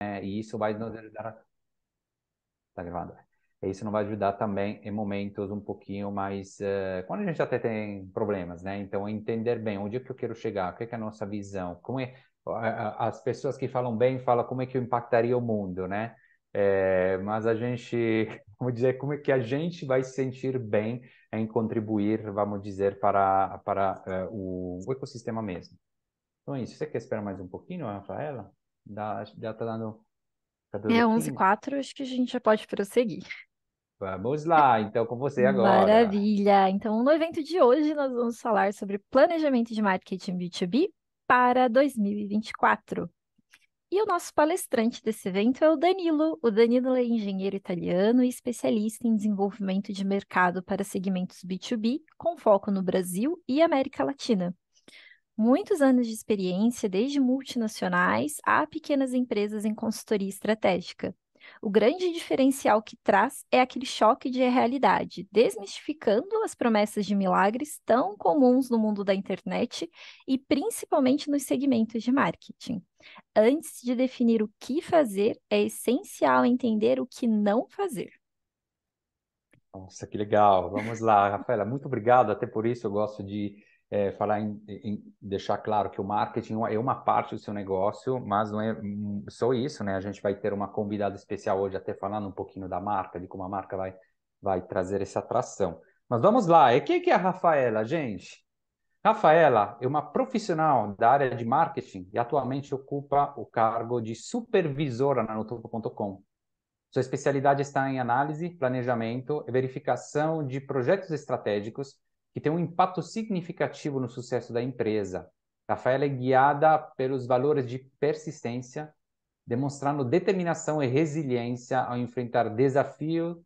E isso vai nos ajudar. Tá gravando. E isso não vai ajudar também em momentos um pouquinho mais, quando a gente até tem problemas, né? Então, entender bem onde é que eu quero chegar, o que é a nossa visão, como é, as pessoas que falam bem falam como é que eu impactaria o mundo, né? Mas a gente, vamos dizer, como é que a gente vai se sentir bem em contribuir, vamos dizer, para o ecossistema mesmo. Então é isso. Você quer esperar mais um pouquinho, Rafaela? Já tá dando É 15. 11h04, acho que a gente já pode prosseguir. Vamos lá, então com você agora. Maravilha! Então, no evento de hoje, nós vamos falar sobre planejamento de marketing B2B para 2024. E o nosso palestrante desse evento é o Danilo. O Danilo é engenheiro italiano e especialista em desenvolvimento de mercado para segmentos B2B, com foco no Brasil e América Latina. Muitos anos de experiência, desde multinacionais a pequenas empresas em consultoria estratégica. O grande diferencial que traz é aquele choque de realidade, desmistificando as promessas de milagres tão comuns no mundo da internet e principalmente nos segmentos de marketing. Antes de definir o que fazer, é essencial entender o que não fazer. Nossa, que legal. Vamos lá, Rafaela. Muito obrigado. Até por isso eu gosto de falar deixar claro que o marketing é uma parte do seu negócio, mas não é só isso, né? A gente vai ter uma convidada especial hoje, até falando um pouquinho da marca, de como a marca vai trazer essa atração. Mas vamos lá. E quem que é a Rafaela, gente? Rafaela é uma profissional da área de marketing e atualmente ocupa o cargo de supervisora na Notopo.com. Sua especialidade está em análise, planejamento e verificação de projetos estratégicos que têm um impacto significativo no sucesso da empresa. Rafaela é guiada pelos valores de persistência, demonstrando determinação e resiliência ao enfrentar desafios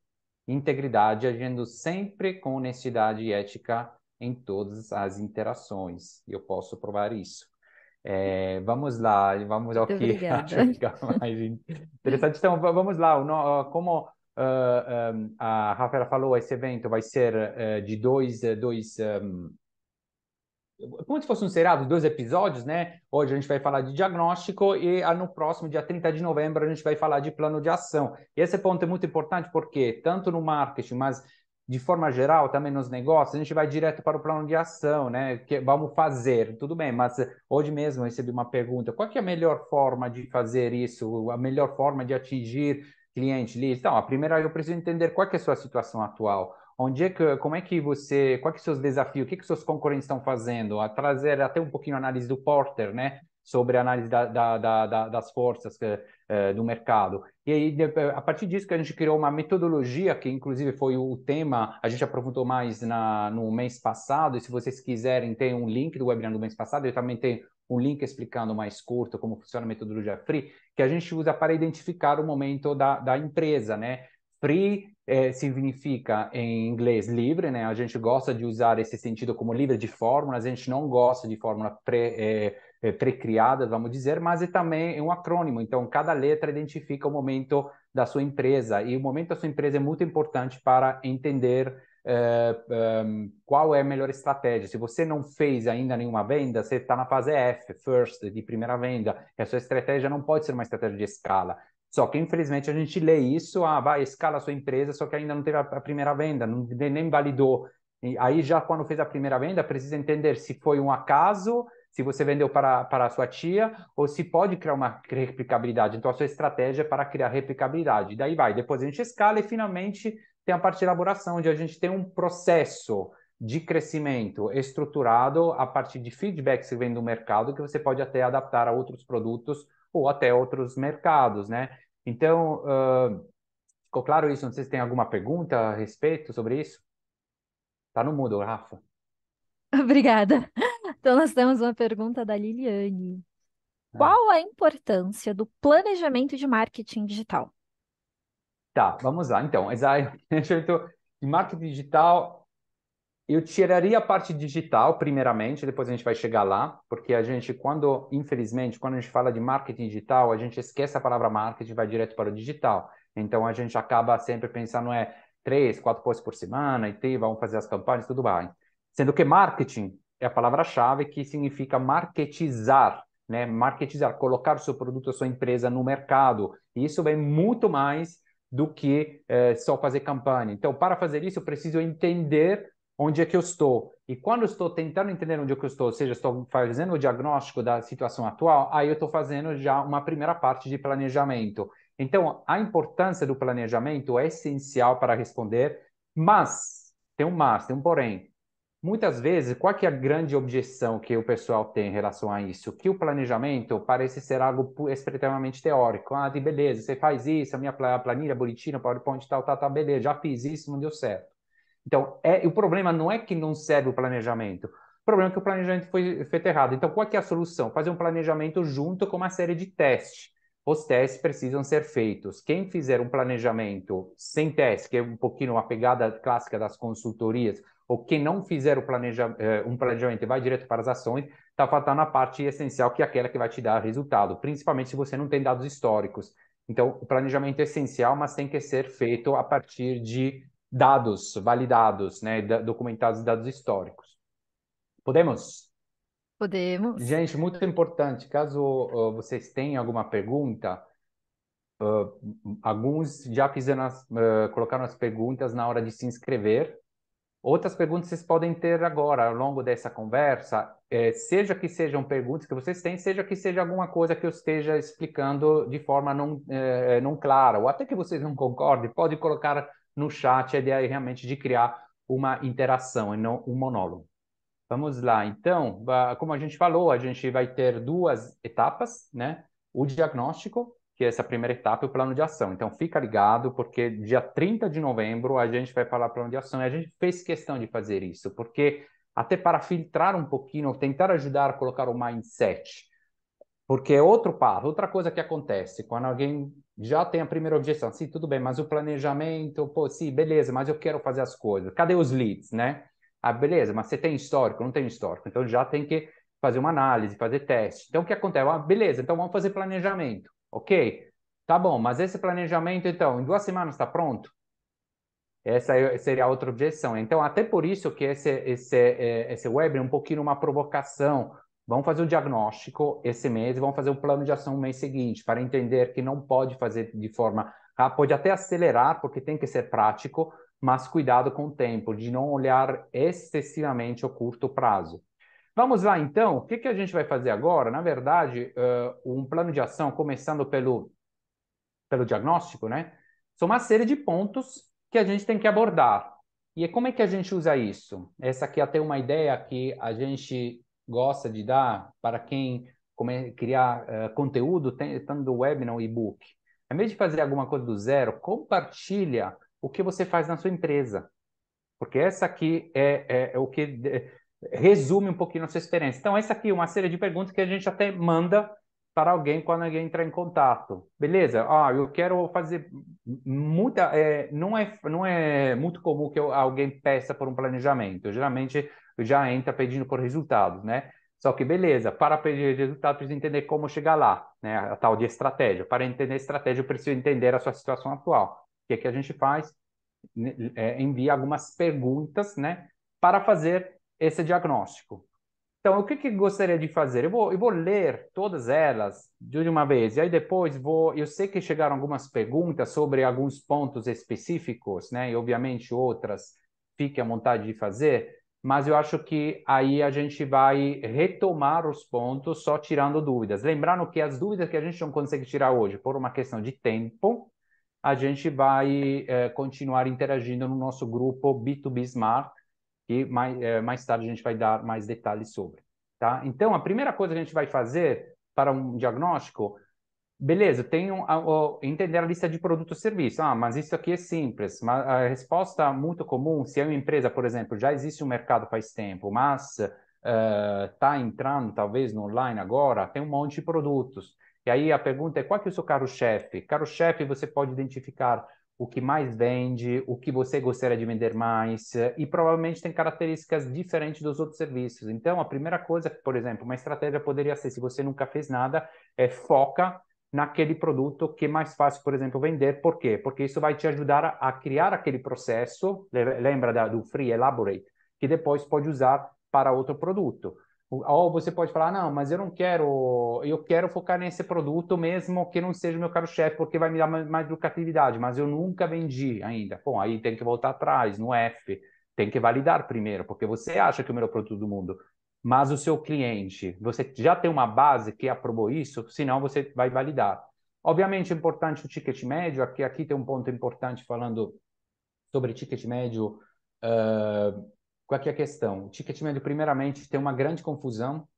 e integridade, agindo sempre com honestidade e ética em todas as interações. E eu posso provar isso. Vamos lá, vamos ao Muito que obrigada. acho ficar mais interessante. Então, vamos lá. Como a Rafaela falou, esse evento vai ser de como se fosse um seriado, 2 episódios, né? Hoje a gente vai falar de diagnóstico e no próximo, dia 30 de novembro, a gente vai falar de plano de ação. E esse ponto é muito importante porque, tanto no marketing, mas de forma geral, também nos negócios, a gente vai direto para o plano de ação, né? Que vamos fazer, tudo bem, mas hoje mesmo eu recebi uma pergunta: qual que é a melhor forma de fazer isso? A melhor forma de atingir cliente, leads? Então, a primeira eu preciso entender qual que é a sua situação atual. Como é que você, quais que são os seus desafios, o que que seus concorrentes estão fazendo? A trazer até um pouquinho a análise do Porter, né? Sobre a análise das forças do mercado. E aí, a partir disso que a gente criou uma metodologia, que inclusive foi o tema, a gente aprofundou mais no mês passado, e se vocês quiserem, tem um link do webinar do mês passado, eu também tenho um link explicando mais curto como funciona a metodologia Free, que a gente usa para identificar o momento da empresa, né? Free significa em inglês livre, né? A gente gosta de usar esse sentido como livre de fórmulas, a gente não gosta de fórmula pré-criadas, vamos dizer, mas é também um acrônimo, então cada letra identifica o momento da sua empresa, e o momento da sua empresa é muito importante para entender qual é a melhor estratégia. Se você não fez ainda nenhuma venda, você está na fase F, first, de primeira venda, e a sua estratégia não pode ser uma estratégia de escala. Só que, infelizmente, a gente lê isso, vai, escala a sua empresa, só que ainda não teve a primeira venda, nem validou. E aí, já quando fez a primeira venda, precisa entender se foi um acaso, se você vendeu para a sua tia, ou se pode criar uma replicabilidade. Então, a sua estratégia é para criar replicabilidade. Daí vai, depois a gente escala e, finalmente, tem a parte de elaboração, onde a gente tem um processo de crescimento estruturado a partir de feedbacks que vem do mercado, que você pode até adaptar a outros produtos ou até outros mercados, né? Então, ficou claro isso? Não sei se tem alguma pergunta a respeito sobre isso. Tá no mudo, Rafa. Obrigada. Então, nós temos uma pergunta da Liliane. É. Qual a importância do planejamento de marketing digital? Tá, vamos lá. Então, de marketing digital, eu tiraria a parte digital, primeiramente, depois a gente vai chegar lá, porque infelizmente, quando a gente fala de marketing digital, a gente esquece a palavra marketing e vai direto para o digital. Então, a gente acaba sempre pensando, 3, 4 posts por semana, vamos fazer as campanhas, tudo bem. Sendo que marketing é a palavra-chave que significa marketizar. né? Marketizar, colocar o seu produto, a sua empresa no mercado. E isso vem muito mais do que só fazer campanha. Então, para fazer isso, eu preciso entender onde é que eu estou. E quando eu estou tentando entender onde é que eu estou, ou seja, estou fazendo o diagnóstico da situação atual, aí eu estou fazendo já uma primeira parte de planejamento. Então, a importância do planejamento é essencial para responder, mas, tem um porém. Muitas vezes, qual que é a grande objeção que o pessoal tem em relação a isso? Que o planejamento parece ser algo extremamente teórico. Ah, de beleza, você faz isso, a minha planilha bonitinha, PowerPoint, tal, tal, tal, beleza, já fiz isso, não deu certo. Então, o problema não é que não serve o planejamento, o problema é que o planejamento foi feito errado. Então, qual que é a solução? Fazer um planejamento junto com uma série de testes. Os testes precisam ser feitos. Quem fizer um planejamento sem teste, que é um pouquinho uma pegada clássica das consultorias, ou quem não fizer um planejamento e vai direto para as ações, está faltando a parte essencial, que é aquela que vai te dar resultado, principalmente se você não tem dados históricos. Então, o planejamento é essencial, mas tem que ser feito a partir de dados validados, né, documentados dados históricos. Podemos? Podemos. Gente, muito importante, caso vocês tenham alguma pergunta, alguns já colocaram as perguntas na hora de se inscrever. Outras perguntas vocês podem ter agora, ao longo dessa conversa, seja que sejam perguntas que vocês têm, seja que seja alguma coisa que eu esteja explicando de forma não clara, ou até que vocês não concordem, pode colocar no chat. A ideia é realmente de criar uma interação e não um monólogo. Vamos lá, então, como a gente falou, a gente vai ter duas etapas, né? O diagnóstico, que é essa primeira etapa, e o plano de ação. Então, fica ligado, porque dia 30 de novembro a gente vai falar plano de ação, e a gente fez questão de fazer isso, porque até para filtrar um pouquinho, tentar ajudar a colocar o mindset, porque é outro passo, outra coisa que acontece, quando alguém já tem a primeira objeção, sim, tudo bem, mas o planejamento, pô, sim, beleza, mas eu quero fazer as coisas, cadê os leads, né? Ah, beleza, mas você tem histórico? Não tem histórico, então já tem que fazer uma análise, fazer teste. Então, o que acontece? Ah, beleza, então vamos fazer planejamento, ok? Tá bom, mas esse planejamento, então, em 2 semanas está pronto? Seria a outra objeção. Então, até por isso que esse web é um pouquinho uma provocação. Vamos fazer o diagnóstico esse mês e vamos fazer o plano de ação no mês seguinte, para entender que não pode fazer de forma... Pode até acelerar, porque tem que ser prático, mas cuidado com o tempo, de não olhar excessivamente o curto prazo. Vamos lá, então. O que a gente vai fazer agora? Na verdade, um plano de ação, começando pelo diagnóstico, né? São uma série de pontos que a gente tem que abordar. E como é que a gente usa isso? Essa aqui é até uma ideia que a gente gosta de dar para quem criar conteúdo, tanto do web no e-book. Em vez de fazer alguma coisa do zero, compartilha o que você faz na sua empresa. Porque essa aqui é o que resume um pouquinho a sua experiência. Então, essa aqui é uma série de perguntas que a gente até manda para alguém quando alguém entrar em contato. Beleza? Ah, eu quero fazer muita. Não é muito comum que alguém peça por um planejamento. Geralmente já entra pedindo por resultados, né? Só que beleza, para pedir resultado, precisa entender como chegar lá, né? A tal de estratégia. Para entender estratégia, eu preciso entender a sua situação atual. O que é que a gente faz? Envia algumas perguntas, né, para fazer esse diagnóstico. Então, o que gostaria de fazer? Eu vou ler todas elas de uma vez, e aí depois eu sei que chegaram algumas perguntas sobre alguns pontos específicos, né, e obviamente outras fique à vontade de fazer, mas eu acho que aí a gente vai retomar os pontos só tirando dúvidas. Lembrando que as dúvidas que a gente não consegue tirar hoje por uma questão de tempo, a gente vai continuar interagindo no nosso grupo B2B Smart e mais tarde a gente vai dar mais detalhes sobre. Tá? Então, a primeira coisa que a gente vai fazer para um diagnóstico, beleza, entender a lista de produtos e serviços. Ah, mas isso aqui é simples. Mas a resposta muito comum, se é uma empresa, por exemplo, já existe um mercado faz tempo, mas está entrando talvez no online agora, tem um monte de produtos. E aí a pergunta é, qual que é o seu carro-chefe? Carro-chefe, você pode identificar o que mais vende, o que você gostaria de vender mais, e provavelmente tem características diferentes dos outros serviços. Então, a primeira coisa, por exemplo, uma estratégia poderia ser, se você nunca fez nada, foca naquele produto que é mais fácil, por exemplo, vender. Por quê? Porque isso vai te ajudar a criar aquele processo, lembra do Free Elaborate, que depois pode usar para outro produto. Ou você pode falar, não, mas eu quero focar nesse produto mesmo que não seja o meu carro-chefe, porque vai me dar mais lucratividade, mas eu nunca vendi ainda. Bom, aí tem que voltar atrás, no F, tem que validar primeiro, porque você acha que é o melhor produto do mundo, mas o seu cliente, você já tem uma base que aprovou isso, senão você vai validar. Obviamente é importante o ticket médio, aqui tem um ponto importante falando sobre ticket médio. Qual que é a questão? O ticket médio, primeiramente, tem uma grande confusão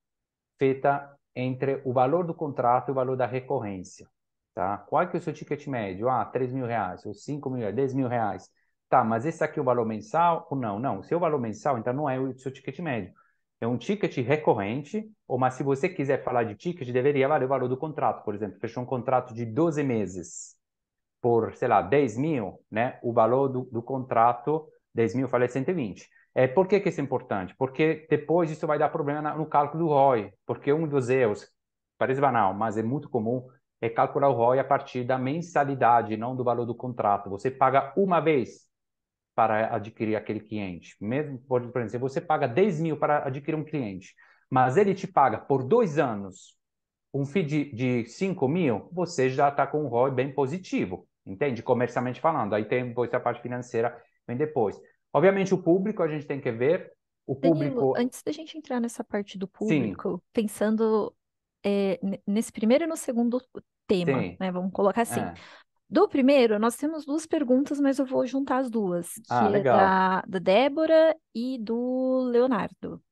feita entre o valor do contrato e o valor da recorrência. Tá? Qual que é o seu ticket médio? Ah, R$ 3.000, ou 5.000, R$ 10.000. Tá, mas esse aqui é o valor mensal? Ou não? Não, o seu valor mensal, então, não é o seu ticket médio. É um ticket recorrente, ou mas se você quiser falar de ticket, deveria valer o valor do contrato. Por exemplo, fechou um contrato de 12 meses por, sei lá, 10.000, né? O valor do contrato, 10.000, falei 120. Por que isso é importante? Porque depois isso vai dar problema no cálculo do ROI, porque um dos erros, parece banal, mas é muito comum, é calcular o ROI a partir da mensalidade, não do valor do contrato. Você paga uma vez para adquirir aquele cliente. Mesmo, por exemplo, se você paga 10.000 para adquirir um cliente, mas ele te paga por 2 anos um FII de 5.000, você já está com um ROI bem positivo, entende? Comercialmente falando. Aí tem depois a parte financeira, vem depois. Obviamente, o público a gente tem que ver. O Danilo, público, antes da gente entrar nessa parte do sim, público, pensando nesse primeiro e no segundo tema, sim. né? Vamos colocar assim. É. Do primeiro, nós temos duas perguntas, mas eu vou juntar as duas, Ah, que é legal. da Débora e do Leonardo.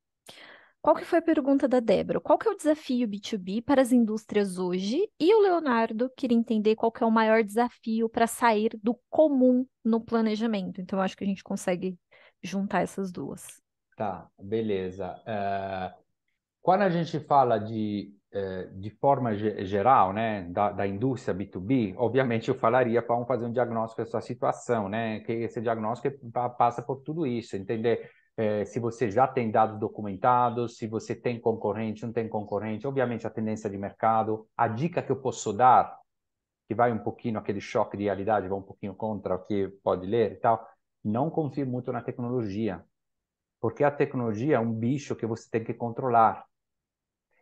Qual que foi a pergunta da Débora? Qual que é o desafio B2B para as indústrias hoje? E o Leonardo queria entender qual que é o maior desafio para sair do comum no planejamento. Então, eu acho que a gente consegue juntar essas duas. Tá, beleza. Quando a gente fala de forma geral, né, da indústria B2B, obviamente eu falaria para fazer um diagnóstico da sua situação, né, que esse diagnóstico passa por tudo isso, entender se você já tem dados documentados, se você tem concorrente, não tem concorrente, obviamente a tendência de mercado, a dica que eu posso dar, que vai um pouquinho aquele choque de realidade, vai um pouquinho contra o que pode ler e tal, não confie muito na tecnologia, porque a tecnologia é um bicho que você tem que controlar.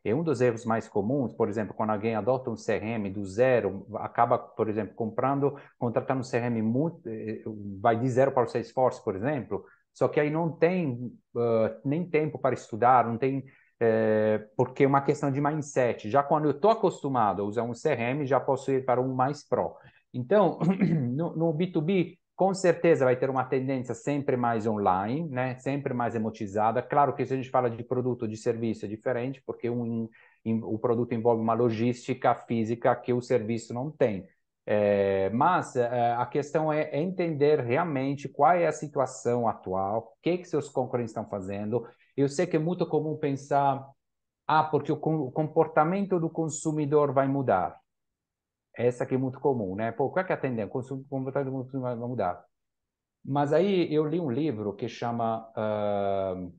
E um dos erros mais comuns, por exemplo, quando alguém adota um CRM do zero, acaba, por exemplo, contratando um CRM vai de zero para o Salesforce, por exemplo, só que aí não tem nem tempo para estudar, não tem, porque é uma questão de mindset. Já quando eu estou acostumado a usar um CRM, já posso ir para um mais pro. Então, no B2B, com certeza vai ter uma tendência sempre mais online, né? Sempre mais emotizada. Claro que se a gente fala de produto ou de serviço é diferente, porque o produto envolve uma logística física que o serviço não tem. Mas a questão é entender realmente qual é a situação atual, o que seus concorrentes estão fazendo. Eu sei que é muito comum pensar, porque o comportamento do consumidor vai mudar. Essa aqui é muito comum, né? Pô, qual é que é a tendência? O comportamento do consumidor vai mudar. Mas aí eu li um livro que chama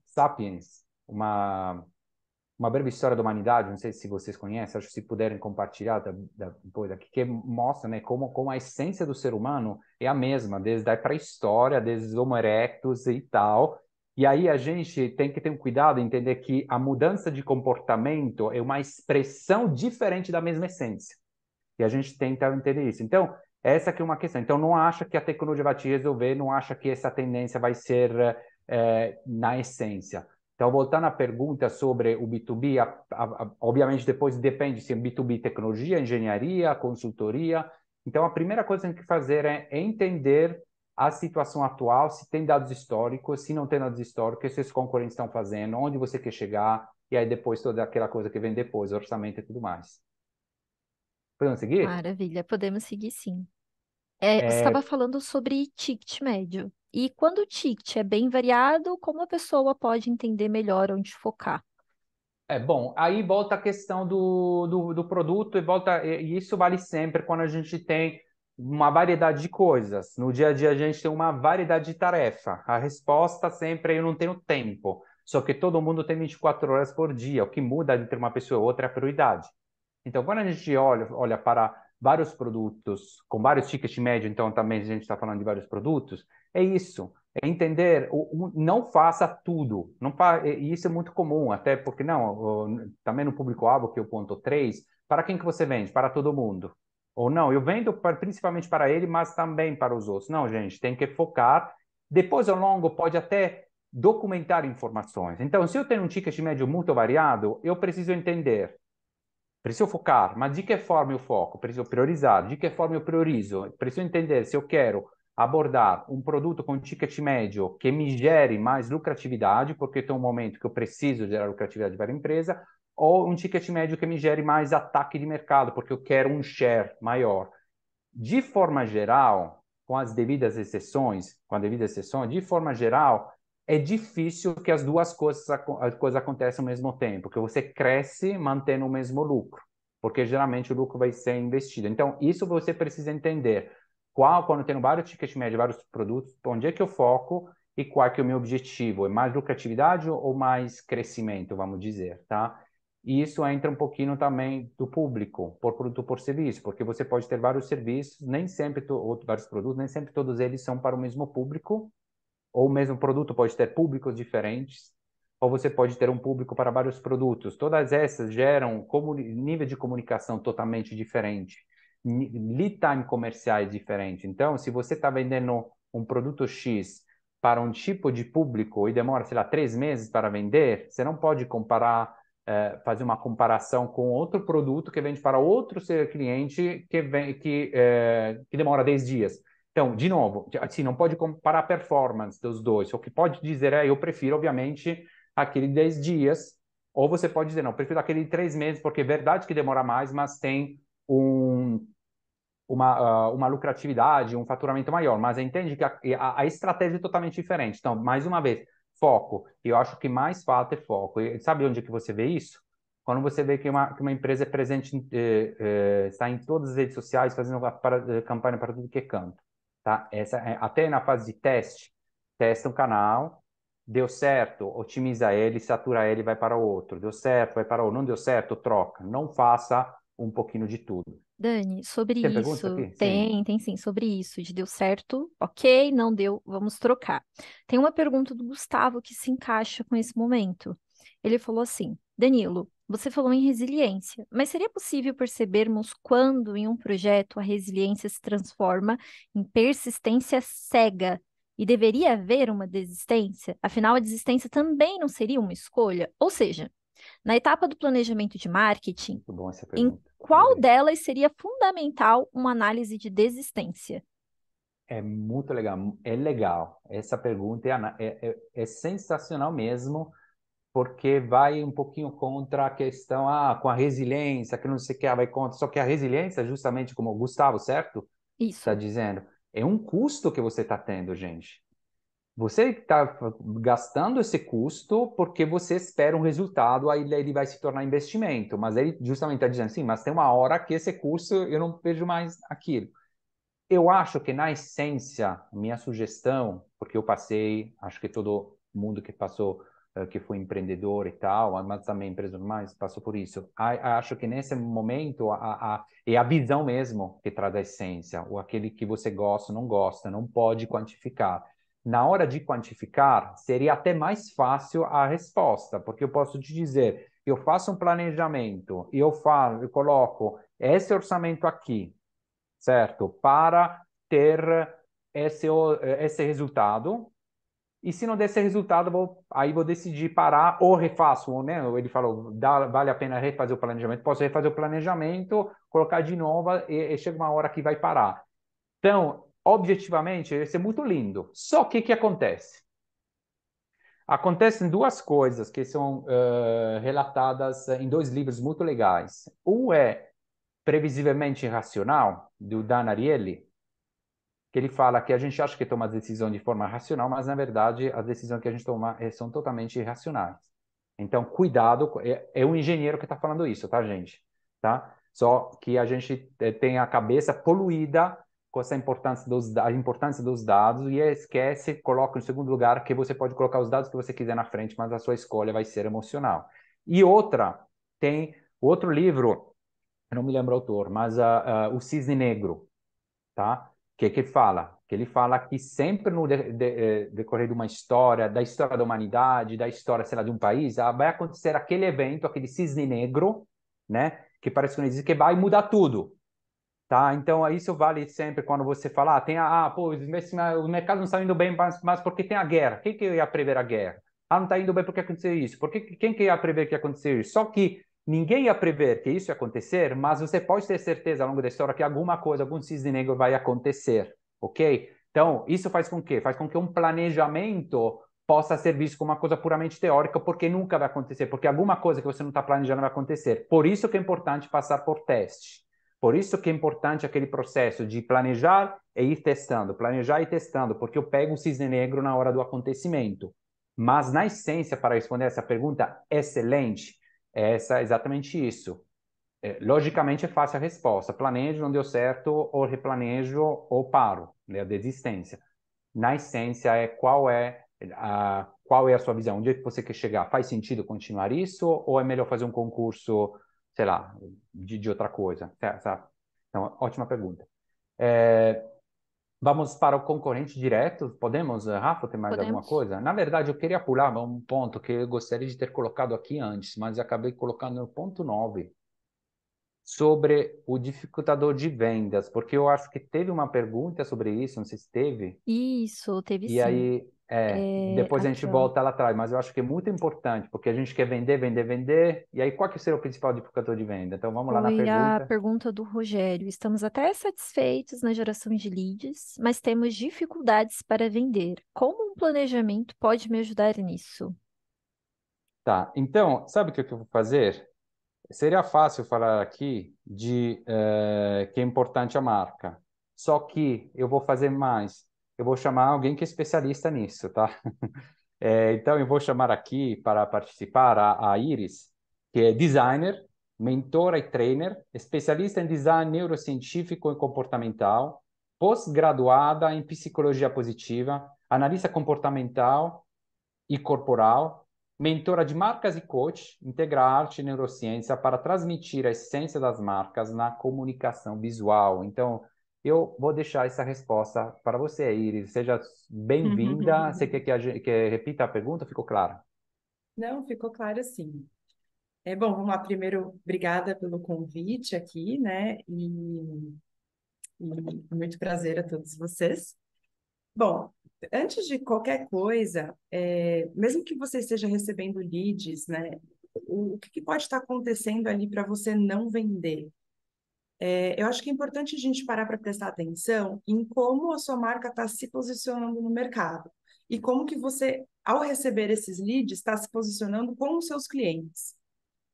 Sapiens, uma breve história da humanidade, não sei se vocês conhecem, acho que se puderem compartilhar depois aqui, que mostra, né, como a essência do ser humano é a mesma, desde a pré-história, desde os Homo erectus e tal. E aí a gente tem que ter um cuidado em entender que a mudança de comportamento é uma expressão diferente da mesma essência. E a gente tenta entender isso. Então, essa aqui é uma questão. Então, não acha que a tecnologia vai te resolver, não acha que essa tendência vai ser na essência. Então, voltando à pergunta sobre o B2B, obviamente depois depende se é B2B tecnologia, engenharia, consultoria. Então, a primeira coisa que tem que fazer é entender a situação atual, se tem dados históricos, se não tem dados históricos, o que esses concorrentes estão fazendo, onde você quer chegar, e aí depois toda aquela coisa que vem depois, orçamento e tudo mais. Podemos seguir? Maravilha, podemos seguir sim. Você estava É, falando sobre ticket médio. E quando o ticket é bem variado, como a pessoa pode entender melhor onde focar? bom, aí volta a questão do produto e isso vale sempre quando a gente tem uma variedade de coisas. No dia a dia a gente tem uma variedade de tarefa. A resposta sempre é eu não tenho tempo. Só que todo mundo tem 24 horas por dia. O que muda entre uma pessoa e outra é a prioridade. Então, quando a gente olha para vários produtos, com vários tickets médios, então também a gente está falando de vários produtos, é isso. é entender, não faça tudo. Não e isso é muito comum, até porque também no público-alvo, que é o ponto 3, para quem que você vende? Para todo mundo. Ou não, eu vendo principalmente para ele, mas também para os outros. Não, gente, tem que focar. Depois, ao longo, pode até documentar informações. Então, se eu tenho um ticket médio muito variado, eu preciso entender. Preciso focar, mas de que forma eu foco? Preciso priorizar. De que forma eu priorizo? Preciso entender se eu quero abordar um produto com ticket médio que me gere mais lucratividade, porque tem um momento que eu preciso gerar lucratividade para a empresa, ou um ticket médio que me gere mais ataque de mercado, porque eu quero um share maior. De forma geral, com as devidas exceções, de forma geral, é difícil que as duas coisas aconteçam ao mesmo tempo, que você cresce mantendo o mesmo lucro, porque geralmente o lucro vai ser investido. Então, isso você precisa entender. Quando eu tenho vários tickets médios, vários produtos, onde é que eu foco e qual é que é o meu objetivo? É mais lucratividade ou mais crescimento, vamos dizer, tá? E isso entra um pouquinho também do público, por produto por serviço, porque você pode ter vários serviços, nem sempre, ou vários produtos, nem sempre todos eles são para o mesmo público, ou o mesmo produto pode ter públicos diferentes, ou você pode ter um público para vários produtos. Todas essas geram nível de comunicação totalmente diferente, lead time comerciais diferente. Então, se você está vendendo um produto X para um tipo de público e demora, sei lá, 3 meses para vender, você não pode fazer uma comparação com outro produto que vende para outro cliente que demora 10 dias. Então, de novo, assim, não pode comparar a performance dos dois. O que pode dizer eu prefiro, obviamente, aquele 10 dias, ou você pode dizer, não, prefiro aquele 3 meses, porque é verdade que demora mais, mas tem uma lucratividade, um faturamento maior. Mas entende que a estratégia é totalmente diferente. Então, mais uma vez, foco. Eu acho que mais falta é foco. E sabe onde que você vê isso? Quando você vê que uma empresa é presente, está em todas as redes sociais, fazendo campanha para tudo que é canto. Tá? Até na fase de teste, testa um canal, deu certo, otimiza ele, satura ele, vai para o outro. Deu certo, vai para o outro. Não deu certo, troca. Não faça um pouquinho de tudo. Dani, sobre Tem perguntas isso, aqui? Sim. tem sim, sobre isso, de deu certo, ok, não deu, vamos trocar. Tem uma pergunta do Gustavo que se encaixa com esse momento. Ele falou assim: Danilo, você falou em resiliência, mas seria possível percebermos quando em um projeto a resiliência se transforma em persistência cega e deveria haver uma desistência? Afinal, a desistência também não seria uma escolha? Ou seja, na etapa do planejamento de marketing, Muito bom essa em pergunta. qual Adorei. delas seria fundamental uma análise de desistência? É muito legal. É legal. Essa pergunta é sensacional mesmo, porque vai um pouquinho contra a questão, com a resiliência, que não sei o que, vai contra. Só que a resiliência, justamente como o Gustavo, certo? Está Isso. dizendo, é um custo que você está tendo, gente. Você está gastando esse custo porque você espera um resultado, aí ele vai se tornar investimento. Mas ele justamente está dizendo, sim, mas tem uma hora que esse custo eu não vejo mais aquilo. Eu acho que, na essência, minha sugestão, porque eu passei, acho que todo mundo que passou, que foi empreendedor e tal, mas também empresa mais, passou por isso. Acho que nesse momento é a visão mesmo que traz a essência, ou aquele que você gosta, não gosta, não pode quantificar. Na hora de quantificar, seria até mais fácil a resposta, porque eu posso te dizer, eu faço um planejamento e eu coloco esse orçamento aqui, certo? Para ter esse resultado. E se não der esse resultado, aí vou decidir parar ou refaço, né? Ele falou, vale a pena refazer o planejamento. Posso refazer o planejamento, colocar de novo e chega uma hora que vai parar. Então, objetivamente, isso é muito lindo. Só que o que acontece? Acontecem duas coisas que são relatadas em dois livros muito legais. Um é Previsivelmente Irracional, do Dan Ariely, que ele fala que a gente acha que toma a decisão de forma racional, mas na verdade as decisões que a gente toma são totalmente irracionais. Então, cuidado, é um engenheiro que está falando isso, tá, gente? Tá? Só que a gente tem a cabeça poluída com essa importância dos dados e esquece, coloca em segundo lugar que você pode colocar os dados que você quiser na frente, mas a sua escolha vai ser emocional. E tem outro livro, eu não me lembro o autor, mas O Cisne Negro, tá? Que fala? que ele fala que sempre no decorrer de uma história, da história da humanidade, da história, sei lá, de um país, vai acontecer aquele evento, aquele cisne negro, né? Que parece que não existe, que vai mudar tudo. Tá? Então, isso vale sempre quando você fala, pô, o mercado não está indo bem, mas porque tem a guerra. Quem que ia prever a guerra? Não está indo bem porque aconteceu isso. Quem que ia prever que ia acontecer isso? Só que ninguém ia prever que isso ia acontecer, mas você pode ter certeza ao longo da história que alguma coisa, algum cisne negro vai acontecer, ok? Então, isso faz com que? Faz com que um planejamento possa ser visto como uma coisa puramente teórica, porque nunca vai acontecer, porque alguma coisa que você não está planejando vai acontecer. Por isso que é importante passar por teste. Por isso que é importante aquele processo de planejar e ir testando, planejar e testando, porque eu pego o cisne negro na hora do acontecimento. Mas, na essência, para responder essa pergunta excelente, é exatamente isso. Logicamente é fácil a resposta. Planejo, não deu certo, ou replanejo, ou paro, né, a desistência. Na essência, qual é a sua visão? Onde é que você quer chegar? Faz sentido continuar isso, ou é melhor fazer um concurso, sei lá, de outra coisa? Sabe? Então, ótima pergunta. É, vamos para o concorrente direto. Podemos, Rafa, tem mais alguma Podemos? coisa? Na verdade, eu queria pular um ponto que eu gostaria de ter colocado aqui antes, mas acabei colocando no ponto 9 sobre o dificultador de vendas, porque eu acho que teve uma pergunta sobre isso, não sei se teve, Isso, teve e sim. aí, depois a gente Aqui, ó. volta lá atrás, mas eu acho que é muito importante, porque a gente quer vender, vender, vender, e aí qual que seria o principal dificultador de venda? Então vamos lá na Foi a pergunta. pergunta do Rogério. Estamos até satisfeitos na geração de leads, mas temos dificuldades para vender. Como um planejamento pode me ajudar nisso? Tá, então, sabe o que eu vou fazer? Seria fácil falar aqui de que é importante a marca. Só que eu vou fazer mais. Eu vou chamar alguém que é especialista nisso, tá? Então eu vou chamar aqui para participar a Iris, que é designer, mentora e trainer, especialista em design neurocientífico e comportamental, pós-graduada em psicologia positiva, analista comportamental e corporal, mentora de marcas e coach, integra arte e neurociência para transmitir a essência das marcas na comunicação visual. Então, eu vou deixar essa resposta para você, Iris. Seja bem-vinda. Você quer que repita a pergunta? Ficou claro? Não, ficou claro sim. Bom, vamos lá. Primeiro, obrigada pelo convite aqui, né? E muito prazer a todos vocês. Bom, antes de qualquer coisa, mesmo que você esteja recebendo leads, né? O que pode estar acontecendo ali para você não vender? Eu acho que é importante a gente parar para prestar atenção em como a sua marca está se posicionando no mercado e como que você, ao receber esses leads, está se posicionando com os seus clientes.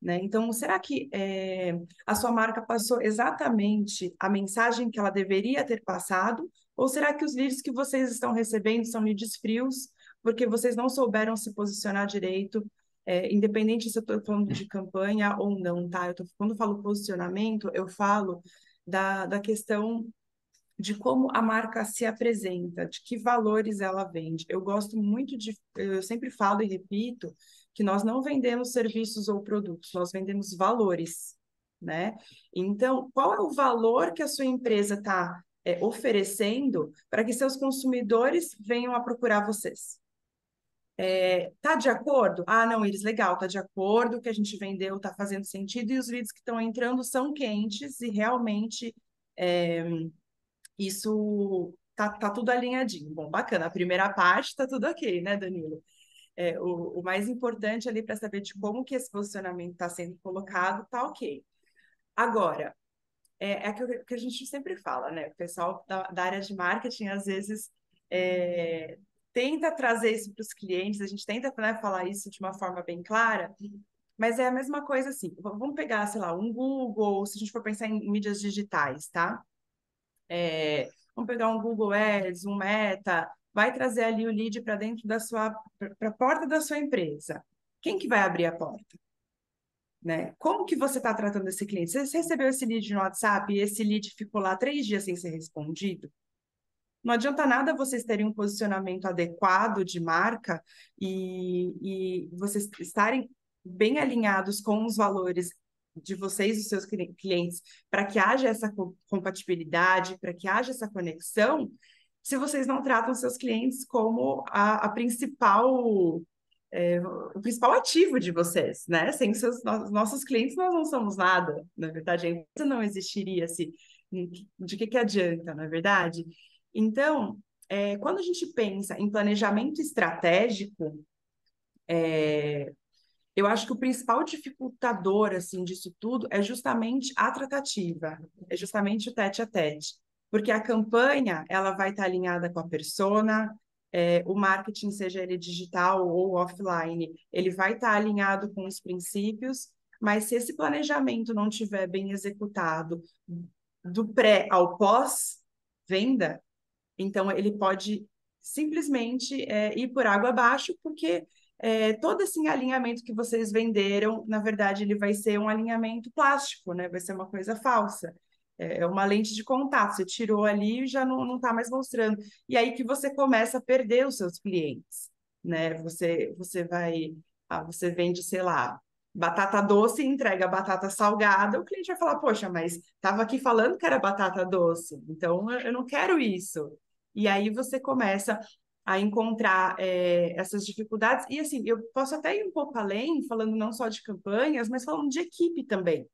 Né? Então, será que a sua marca passou exatamente a mensagem que ela deveria ter passado? Ou será que os leads que vocês estão recebendo são leads frios, porque vocês não souberam se posicionar direito, independente se eu estou falando de campanha ou não, tá? Quando eu falo posicionamento, eu falo da questão de como a marca se apresenta, de que valores ela vende. Eu sempre falo e repito que nós não vendemos serviços ou produtos, nós vendemos valores, né? Então, qual é o valor que a sua empresa está oferecendo para que seus consumidores venham a procurar vocês? Tá de acordo? Ah, não, Iris, legal, tá de acordo, o que a gente vendeu tá fazendo sentido e os leads que estão entrando são quentes e realmente é, isso tá tudo alinhadinho. Bom, bacana. A primeira parte tá tudo ok, né, Danilo? O mais importante ali para saber de como que esse posicionamento está sendo colocado, tá ok. Agora, que a gente sempre fala, né? O pessoal da área de marketing, às vezes, tenta trazer isso para os clientes, a gente tenta, né, falar isso de uma forma bem clara, mas é a mesma coisa assim. Vamos pegar, sei lá, um Google, se a gente for pensar em mídias digitais, tá? Vamos pegar um Google Ads, um Meta, vai trazer ali o lead para dentro para a porta da sua empresa. Quem que vai abrir a porta? Né? Como que você está tratando esse cliente? Você recebeu esse lead no WhatsApp e esse lead ficou lá 3 dias sem ser respondido? Não adianta nada vocês terem um posicionamento adequado de marca e vocês estarem bem alinhados com os valores de vocês e dos seus clientes para que haja essa compatibilidade, para que haja essa conexão, se vocês não tratam seus clientes como a principal, o principal ativo de vocês, né? Sem nossos clientes, nós não somos nada. Na verdade, a empresa não existiria se de que adianta, na verdade? Então, quando a gente pensa em planejamento estratégico, eu acho que o principal dificultador assim disso tudo é justamente a tratativa, é justamente o tete a tete, porque a campanha ela vai estar alinhada com a persona, o marketing, seja ele digital ou offline, ele vai estar alinhado com os princípios, mas se esse planejamento não tiver bem executado do pré ao pós-venda, então ele pode simplesmente ir por água abaixo, porque todo esse alinhamento que vocês venderam, na verdade, ele vai ser um alinhamento plástico, né? Vai ser uma coisa falsa. É uma lente de contato. Você tirou ali e já não está mais mostrando. E aí que você começa a perder os seus clientes, né? Você vende, sei lá, batata doce e entrega batata salgada, o cliente vai falar, poxa, mas estava aqui falando que era batata doce, então eu não quero isso. E aí você começa a encontrar essas dificuldades. E assim, eu posso até ir um pouco além, falando não só de campanhas, mas falando de equipe também.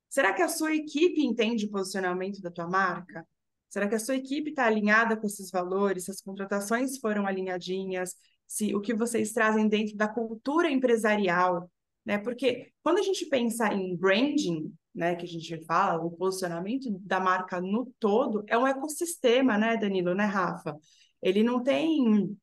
Será que a sua equipe entende o posicionamento da tua marca? Será que a sua equipe está alinhada com esses valores? Se as contratações foram alinhadinhas? Se o que vocês trazem dentro da cultura empresarial, né? Porque quando a gente pensa em branding, né, que a gente fala, o posicionamento da marca no todo é um ecossistema, né, Danilo, né, Rafa? Ele não tem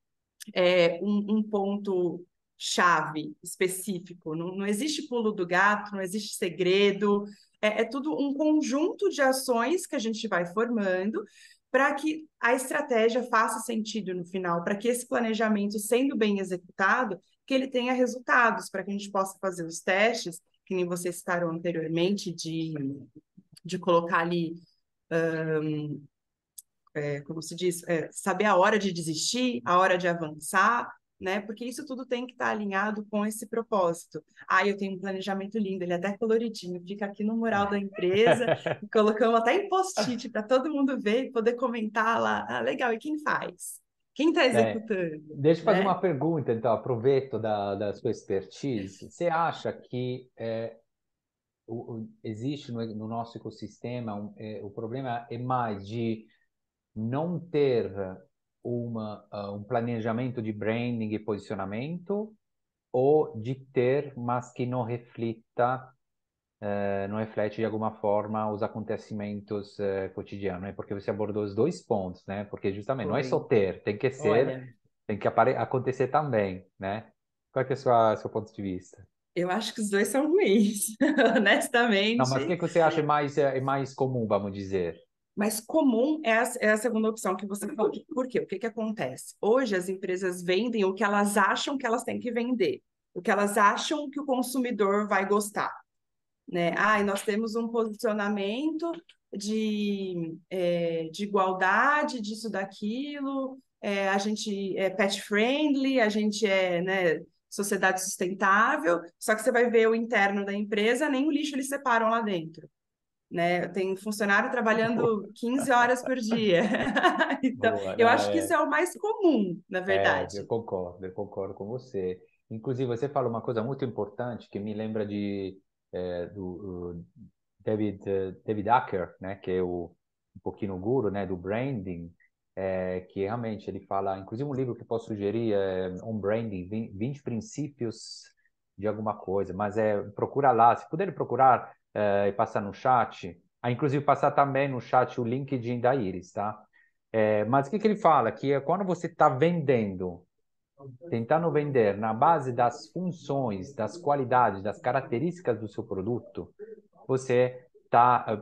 um ponto chave específico. Não existe pulo do gato, não existe segredo. É tudo um conjunto de ações que a gente vai formando para que a estratégia faça sentido no final, para que esse planejamento, sendo bem executado, que ele tenha resultados, para que a gente possa fazer os testes, que nem vocês citaram anteriormente, de colocar ali como se diz, saber a hora de desistir, a hora de avançar, né? Porque isso tudo tem que estar alinhado com esse propósito. Ah, eu tenho um planejamento lindo, ele é até coloridinho, fica aqui no mural da empresa, e colocamos até em post-it para todo mundo ver e poder comentar lá. Ah, legal, e quem faz? Quem está executando, Deixa eu fazer né? uma pergunta, então, aproveito da sua expertise. Você acha que existe no nosso ecossistema, o problema é mais de não ter um planejamento de branding e posicionamento, ou de ter, mas que não reflete de alguma forma os acontecimentos cotidianos, né? Porque você abordou os dois pontos, né? Porque justamente não é só Foi. ter, tem que ser, Olha, tem que acontecer também, né? Qual é, que é seu ponto de vista? eu acho que os dois são ruins, Não, mas o honestamente. que que você acha mais comum, vamos dizer? Mas comum é a segunda opção que você falou. Por quê? O que que acontece? Hoje as empresas vendem o que elas acham que elas têm que vender, o que elas acham que o consumidor vai gostar, né? Ah, e nós temos um posicionamento de igualdade, disso, daquilo, a gente é pet friendly, a gente né, sociedade sustentável, só que você vai ver o interno da empresa, nem o lixo eles separam lá dentro, né? Tem funcionário trabalhando 15 horas por dia. Então, Boa, eu não, acho que isso é o mais comum, na verdade. eu concordo com você. Inclusive, você falou uma coisa muito importante que me lembra do David Acker, né, que é um pouquinho o guru, né, do branding, que realmente ele fala, inclusive um livro que eu posso sugerir é On Branding, 20 princípios de alguma coisa, mas procura lá, se puder procurar e passar no chat, inclusive passar também no chat o LinkedIn da Iris, tá? Mas o que que ele fala? Que é quando você está vendendo, tentando vender na base das funções, das qualidades, das características do seu produto,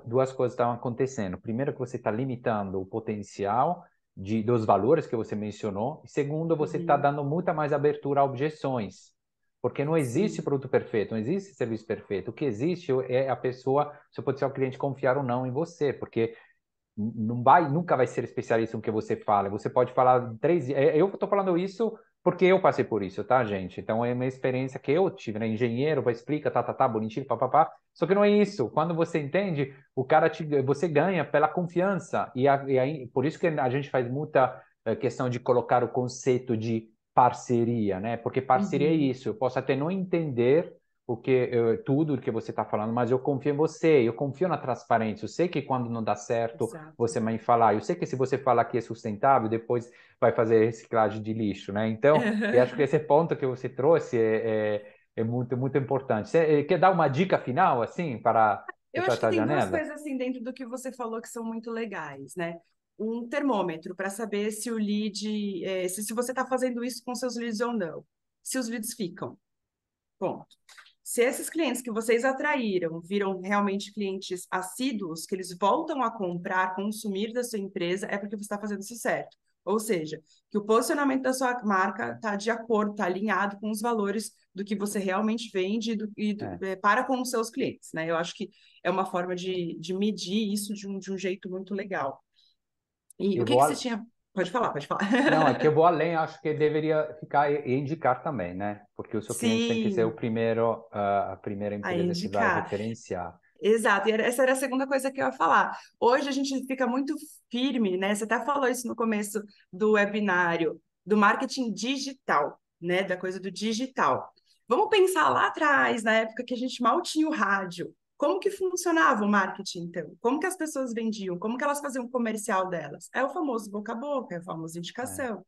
duas coisas estão acontecendo. Primeiro, que você está limitando o potencial dos valores que você mencionou. E segundo, você está Uhum. dando muita mais abertura a objeções. Porque não existe Sim. produto perfeito, não existe serviço perfeito. O que existe é a pessoa, seu potencial cliente confiar ou não em você, porque nunca vai ser especialista no que você fala. Você pode falar 3 dias. Eu estou falando isso porque eu passei por isso, tá, gente? Então é uma experiência que eu tive, né? Engenheiro, vai explica, tá, bonitinho, papapá. Só que não é isso. Quando você entende, você ganha pela confiança. E aí, por isso que a gente faz muita questão de colocar o conceito de parceria, né? Porque parceria é Uhum, isso. Eu posso até não entender tudo o que você está falando, mas eu confio em você, eu confio na transparência. Eu sei que quando não dá certo, exato. você vai me falar. Eu sei que se você falar que é sustentável, depois vai fazer reciclagem de lixo, né? Então, eu acho que esse ponto que você trouxe é muito, muito importante. Você quer dar uma dica final, assim, para Eu fechar acho que essa tem duas janela? coisas assim dentro do que você falou que são muito legais, né? Um termômetro para saber se o lead, se você está fazendo isso com seus leads ou não. Se os leads ficam. Ponto. Se esses clientes que vocês atraíram viram realmente clientes assíduos, que eles voltam a comprar, consumir da sua empresa, é porque você está fazendo isso certo. Ou seja, que o posicionamento da sua marca está de acordo, está alinhado com os valores do que você realmente vende É. para com os seus clientes, né? Eu acho que é uma forma de medir isso de um jeito muito legal. E o Eu que que vou, você tinha... Pode falar, pode falar. não, é que eu vou além, acho que deveria ficar e indicar também, né? Porque o seu cliente tem que ser o Sim, primeiro, a primeira a empresa que vai indicar. referenciar. Exato, e essa era a segunda coisa que eu ia falar. Hoje a gente fica muito firme, né? Você até falou isso no começo do webinário, do marketing digital, né? Da coisa do digital. Vamos pensar lá atrás, na época que a gente mal tinha o rádio. Como que funcionava o marketing, então? Como que as pessoas vendiam? Como que elas faziam o comercial delas? É o famoso boca a boca, é a famosa É, indicação.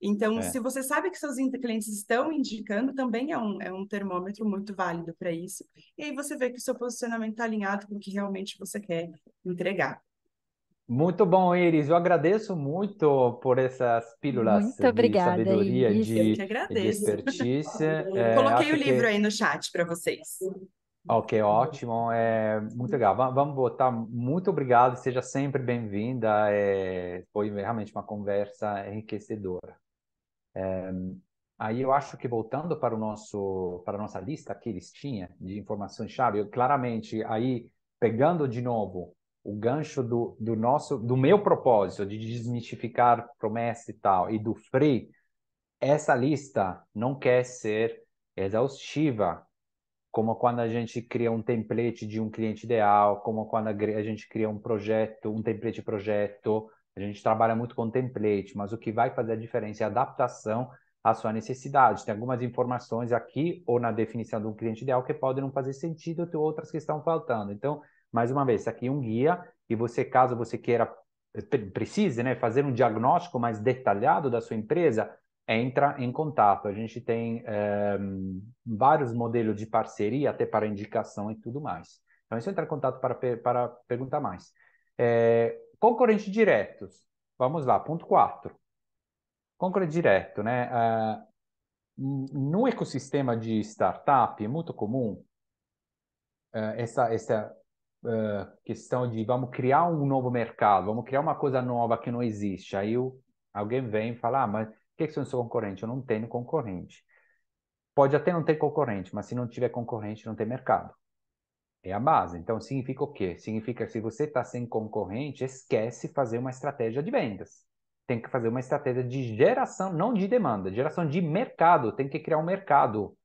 Então, se é. você sabe que seus clientes estão indicando, também é um termômetro muito válido para isso. E aí você vê que o seu posicionamento está alinhado com o que realmente você quer entregar. Muito bom, Iris. Eu agradeço muito por essas pílulas Muito de obrigada, sabedoria, Iris. Eu que de agradeço. expertise. Coloquei o Acho livro que aí no chat para vocês. ok, ótimo, muito legal. Vamos botar. Muito obrigado, seja sempre bem-vinda. Foi realmente uma conversa enriquecedora. Aí eu acho que voltando para a nossa lista aqui, listinha de informações-chave, claramente aí pegando de novo o gancho do meu propósito de desmistificar promessa e tal, e do free, essa lista não quer ser exaustiva, como quando a gente cria um template de um cliente ideal, como quando a gente cria um projeto, um template de projeto. A gente trabalha muito com template, mas o que vai fazer a diferença é a adaptação à sua necessidade. Tem algumas informações aqui ou na definição de um cliente ideal que podem não fazer sentido, tem outras que estão faltando. Então, mais uma vez, aqui um guia e você, caso você queira, precise, né, fazer um diagnóstico mais detalhado da sua empresa, entra em contato. A gente tem vários modelos de parceria, até para indicação e tudo mais. Então, isso entra em contato para perguntar mais. Concorrentes diretos. Vamos lá, ponto 4. Concorrente direto, né? No ecossistema de startup é muito comum essa questão de vamos criar um novo mercado, vamos criar uma coisa nova que não existe. Alguém vem e fala, mas o que são os seus concorrentes? Eu não tenho concorrente. Pode até não ter concorrente, mas se não tiver concorrente, não tem mercado. É a base. Então, significa o quê? Significa que se você está sem concorrente, esquece fazer uma estratégia de vendas. Tem que fazer uma estratégia de geração, não de demanda, geração de mercado. Tem que criar um mercado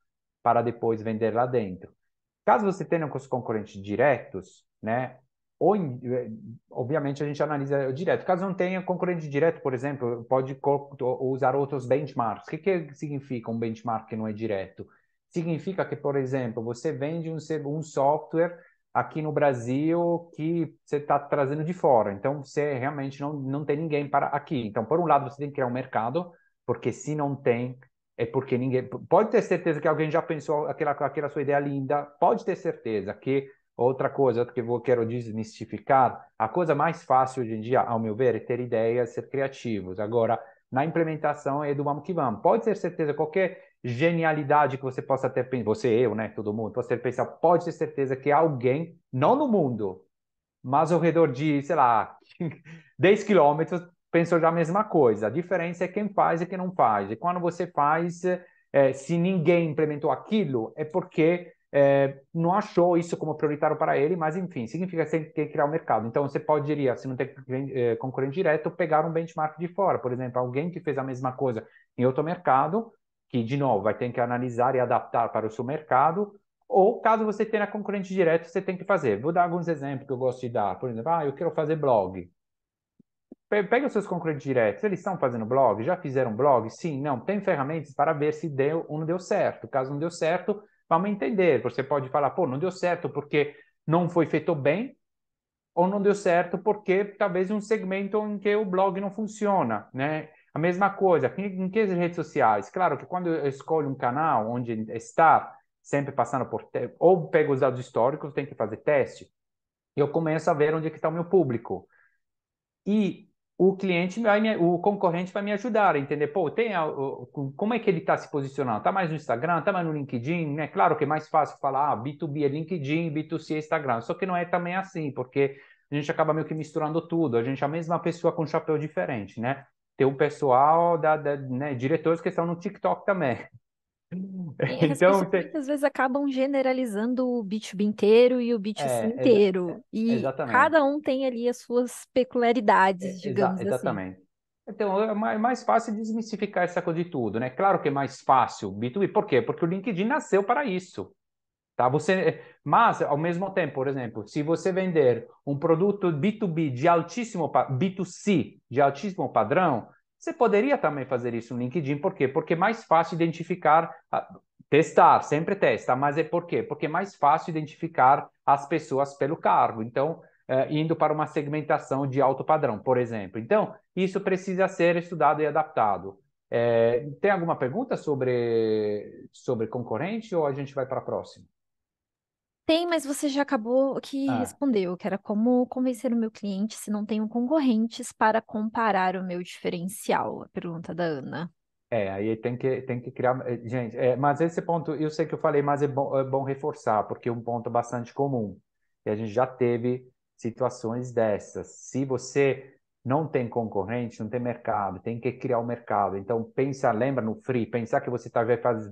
para depois vender lá dentro. Caso você tenha com os concorrentes diretos, né? Obviamente a gente analisa o direto. Caso não tenha concorrente direto, por exemplo, pode usar outros benchmarks. O que significa um benchmark que não é direto? Significa que, por exemplo, você vende um software aqui no Brasil que você está trazendo de fora. Então, você realmente não tem ninguém para aqui. Então, por um lado, você tem que criar um mercado, porque se não tem, é porque ninguém. Pode ter certeza que alguém já pensou aquela sua ideia linda, pode ter certeza que outra coisa que eu quero desmistificar, a coisa mais fácil hoje em dia, ao meu ver, é ter ideias, ser criativos. Agora, na implementação é do vamos que vamos. Pode ter certeza, qualquer genialidade que você possa ter pensado, você, eu, né, todo mundo, possa ter pensado, pode ter certeza que alguém, não no mundo, mas ao redor de, sei lá, 10 quilômetros, pensou já a mesma coisa. A diferença é quem faz e quem não faz. E quando você faz, se ninguém implementou aquilo, é porque não achou isso como prioritário para ele, mas enfim, significa que você tem que criar o mercado. Então você poderia, se não tem concorrente direto, pegar um benchmark de fora, por exemplo, alguém que fez a mesma coisa em outro mercado, que de novo vai ter que analisar e adaptar para o seu mercado, ou caso você tenha concorrente direto, você tem que fazer. Vou dar alguns exemplos que eu gosto de dar. Por exemplo, eu quero fazer blog. Pega os seus concorrentes diretos, eles estão fazendo blog? Já fizeram blog? Sim, não. Tem ferramentas para ver se deu ou não deu certo. Caso não deu certo, vamos entender. Você pode falar, pô, não deu certo porque não foi feito bem, ou não deu certo porque talvez um segmento em que o blog não funciona, né? A mesma coisa, em que redes sociais? Claro que quando eu escolho um canal onde está sempre passando por... Ou pego os dados históricos, tem que fazer teste, eu começo a ver onde é que está o meu público. E o concorrente vai me ajudar a entender, pô, como é que ele está se posicionando? Está mais no Instagram, está mais no LinkedIn, né? Claro que é mais fácil falar, B2B é LinkedIn, B2C é Instagram, só que não é também assim, porque a gente acaba meio que misturando tudo, a gente é a mesma pessoa com um chapéu diferente, né? Tem o pessoal né, diretores que estão no TikTok também. E as Então, pessoas muitas vezes acabam generalizando o B2B inteiro e o B2C é, exa- inteiro. E exatamente. cada um tem ali as suas peculiaridades, digamos assim. Exatamente. Então, é mais fácil desmistificar essa coisa de tudo, né? Claro que é mais fácil B2B, por quê? Porque o LinkedIn nasceu para isso, tá? Mas, ao mesmo tempo, por exemplo, se você vender um produto B2B de B2C de altíssimo padrão, você poderia também fazer isso no LinkedIn, por quê? Porque é mais fácil identificar, testar, sempre testa, mas é por quê? Porque é mais fácil identificar as pessoas pelo cargo. Então, indo para uma segmentação de alto padrão, por exemplo. Então, isso precisa ser estudado e adaptado. Tem alguma pergunta sobre concorrente ou a gente vai para a próxima? Tem, mas você já acabou que Ah, respondeu, que era como convencer o meu cliente se não tenho concorrentes para comparar o meu diferencial, a pergunta da Ana. aí tem que criar. Gente, mas esse ponto, eu sei que eu falei, mas é bom reforçar, porque é um ponto bastante comum. E a gente já teve situações dessas. Se você não tem concorrente, não tem mercado, tem que criar o mercado. Então, lembra no free, pensar que você está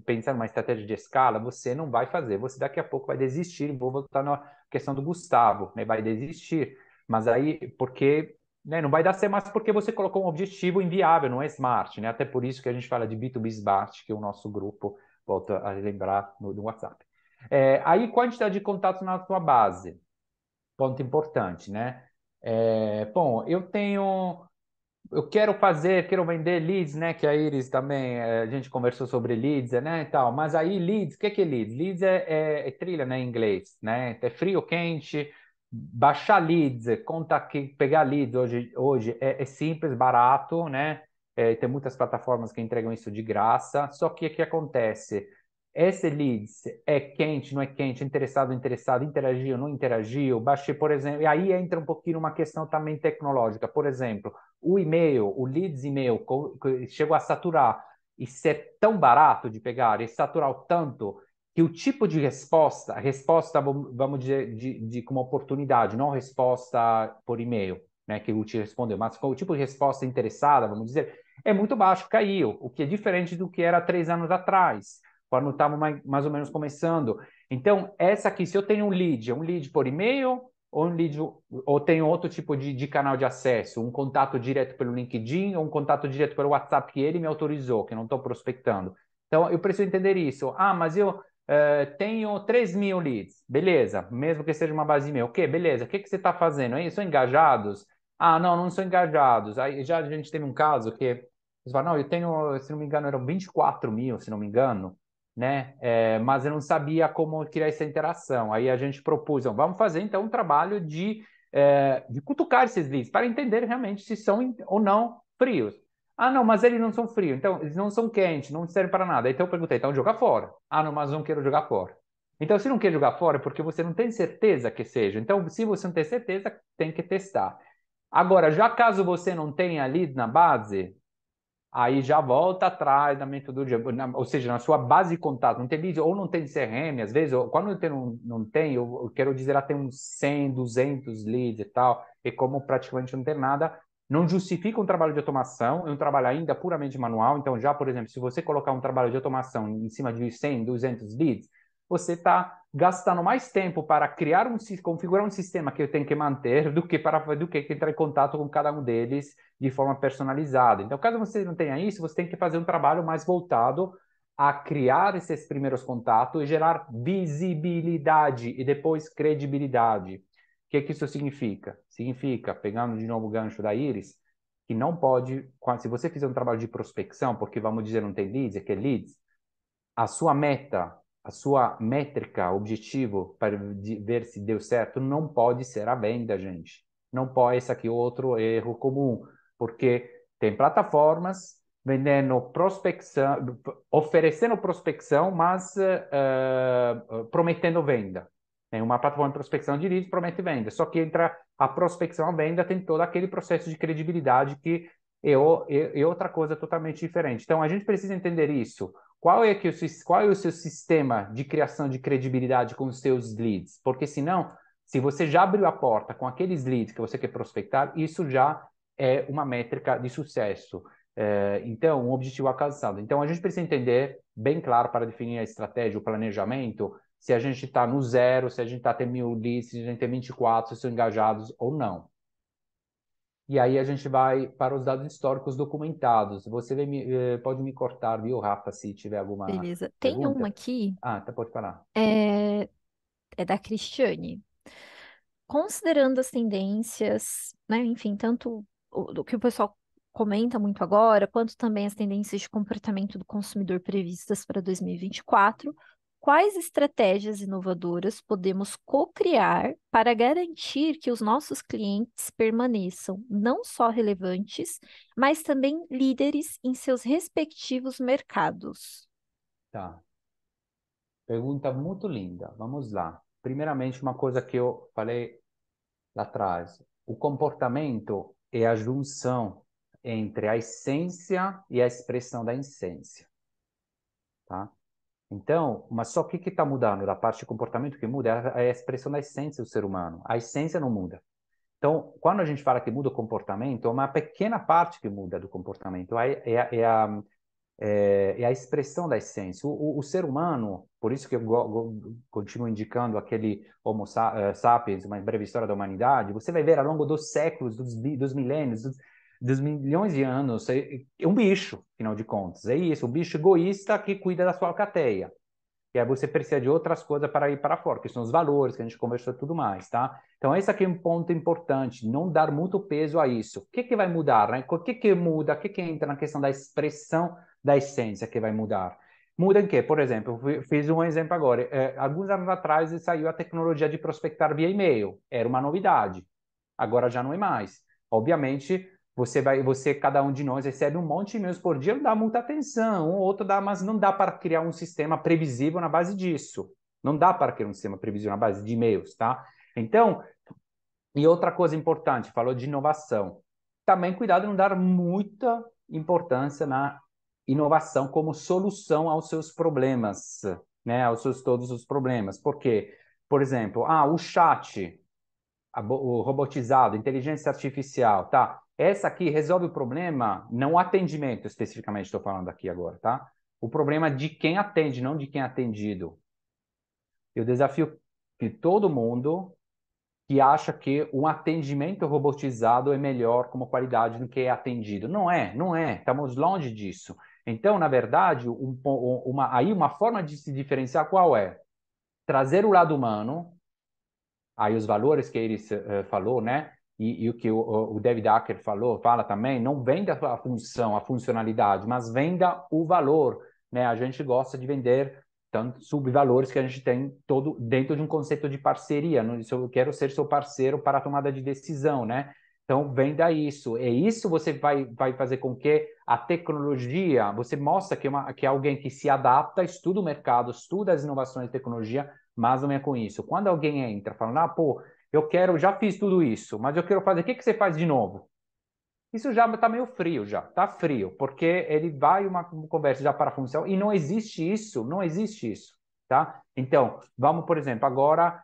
pensando numa estratégia de escala, você não vai fazer. Você daqui a pouco vai desistir. Vou voltar na questão do Gustavo, né? Vai desistir. Mas aí, porque né? Não vai dar certo, mas porque você colocou um objetivo inviável, não é smart, né? Até por isso que a gente fala de B2B Smart, que é o nosso grupo, volta a lembrar no WhatsApp. Aí, quantidade de contatos na sua base, ponto importante, né? Bom, quero vender leads, né? Que a Iris também, a gente conversou sobre leads, né? E tal, mas aí leads, o que é leads? Leads é trilha, né? Em inglês, né? É frio, quente, baixar leads, pegar leads hoje é simples, barato, né? Tem muitas plataformas que entregam isso de graça, só que o que acontece? Esse leads é quente, não é quente, interessado, interessado, interagiu, não interagiu, baixei, por exemplo, e aí entra um pouquinho uma questão também tecnológica, por exemplo, o e-mail, o leads e-mail, chegou a saturar e ser tão barato de pegar e saturar o tanto que o tipo de resposta, vamos dizer, como oportunidade, não resposta por e-mail, né, que o te respondeu, mas o tipo de resposta interessada, vamos dizer, é muito baixo, caiu, o que é diferente do que era 3 anos atrás, quando estava mais ou menos começando. Então, essa aqui, se eu tenho um lead por e-mail, ou tem outro tipo de canal de acesso, um contato direto pelo LinkedIn ou um contato direto pelo WhatsApp que ele me autorizou, que eu não estou prospectando. Então, eu preciso entender isso. Mas eu tenho 3.000 leads. Beleza, mesmo que seja uma base e-mail. Ok, beleza. O que você está fazendo aí? São engajados? Não, não são engajados. Aí já a gente teve um caso que você fala, não, eu tenho, se não me engano, eram 24 mil, se não me engano, né? Mas eu não sabia como criar essa interação. Aí a gente propôs, vamos fazer então um trabalho de cutucar esses leads para entender realmente se são ou não frios. Não, mas eles não são frios, então eles não são quentes, não servem para nada. Então eu perguntei, então joga fora. Não, mas não quero jogar fora. Então, se não quer jogar fora, é porque você não tem certeza que seja. Então, se você não tem certeza, tem que testar. Agora, já caso você não tenha leads na base, aí já volta atrás da metodologia, ou seja, na sua base de contato, não tem lead, ou não tem CRM, às vezes, quando não tem, eu quero dizer, ela tem uns 100, 200 leads e tal, e como praticamente não tem nada, não justifica um trabalho de automação, é um trabalho ainda puramente manual, então já, por exemplo, se você colocar um trabalho de automação em cima de 100, 200 leads, você está gastando mais tempo para configurar um sistema que eu tenho que manter do que entrar em contato com cada um deles de forma personalizada. Então, caso você não tenha isso, você tem que fazer um trabalho mais voltado a criar esses primeiros contatos e gerar visibilidade e depois credibilidade. O que isso significa? Significa, pegando de novo o gancho da Iris, que não pode, se você fizer um trabalho de prospecção, porque vamos dizer não tem leads, é que é leads, a sua meta, a sua métrica, objetivo para ver se deu certo, não pode ser a venda, gente. Não pode, esse aqui é outro erro comum, porque tem plataformas vendendo prospecção, oferecendo prospecção, mas prometendo venda. Tem uma plataforma de prospecção de leads, promete venda. Só que entre a prospecção e a venda tem todo aquele processo de credibilidade que é outra coisa totalmente diferente. Então, a gente precisa entender isso. Qual é o seu sistema de criação de credibilidade com os seus leads? Porque senão, se você já abriu a porta com aqueles leads que você quer prospectar, isso já é uma métrica de sucesso. Então, um objetivo alcançado. Então, a gente precisa entender bem claro para definir a estratégia, o planejamento, se a gente está no zero, se a gente está tem 1.000 leads, se a gente tem 24, se são engajados ou não. E aí a gente vai para os dados históricos documentados. Você pode me cortar, viu, Rafa, se tiver alguma Beleza. Tem uma pergunta? aqui, Ah, então pode falar. é da Cristiane. Considerando as tendências, né, enfim, tanto o que o pessoal comenta muito agora, quanto também as tendências de comportamento do consumidor previstas para 2024, quais estratégias inovadoras podemos co-criar para garantir que os nossos clientes permaneçam não só relevantes, mas também líderes em seus respectivos mercados? Tá. Pergunta muito linda. Vamos lá. Primeiramente, uma coisa que eu falei lá atrás. O comportamento é a junção entre a essência e a expressão da essência, tá? Então, mas só o que está mudando da parte de comportamento que muda é a expressão da essência do ser humano. A essência não muda. Então, quando a gente fala que muda o comportamento, é uma pequena parte que muda do comportamento. É a expressão da essência. O ser humano, por isso que eu continuo indicando aquele Homo sapiens, uma breve história da humanidade, você vai ver ao longo dos séculos, dos milênios, dos milhões de anos, é um bicho, afinal de contas. É isso, um bicho egoísta que cuida da sua alcateia. E aí você precisa de outras coisas para ir para fora, que são os valores que a gente conversou e tudo mais, tá? Então, esse aqui é um ponto importante, não dar muito peso a isso. O que vai mudar, né? O que muda? O que entra na questão da expressão da essência que vai mudar? Muda em quê? Por exemplo, eu fiz um exemplo agora. Alguns anos atrás saiu a tecnologia de prospectar via e-mail. Era uma novidade. Agora já não é mais. Obviamente, cada um de nós recebe um monte de e-mails por dia, não dá muita atenção, um ou outro dá, mas não dá para criar um sistema previsível na base disso. Não dá para criar um sistema previsível na base de e-mails, tá? Então, e outra coisa importante, falou de inovação. Também cuidado de não dar muita importância na inovação como solução aos seus problemas, né? Todos os problemas. Por quê? Por exemplo, o chat o robotizado, inteligência artificial, tá? Essa aqui resolve o problema, não o atendimento especificamente, estou falando aqui agora, tá? O problema de quem atende, não de quem é atendido. Eu desafio que todo mundo que acha que um atendimento robotizado é melhor como qualidade do que é atendido. Não é, não é. Estamos longe disso. Então, na verdade, uma forma de se diferenciar qual é? Trazer o lado humano, aí os valores que ele falou, né? E o que o David Acker fala também, não venda a função, a funcionalidade, mas venda o valor, né? A gente gosta de vender tanto subvalores que a gente tem todo dentro de um conceito de parceria. Eu quero ser seu parceiro para a tomada de decisão, né? Então, venda isso. E isso você vai fazer com que a tecnologia, você mostra que é alguém que se adapta, estuda o mercado, estuda as inovações de tecnologia, mas não é com isso. Quando alguém entra falando, pô, já fiz tudo isso, mas eu quero fazer, o que você faz de novo? Isso já está meio frio, já, está frio, porque ele vai uma conversa já para a função e não existe isso, não existe isso, tá? Então, vamos, por exemplo, agora,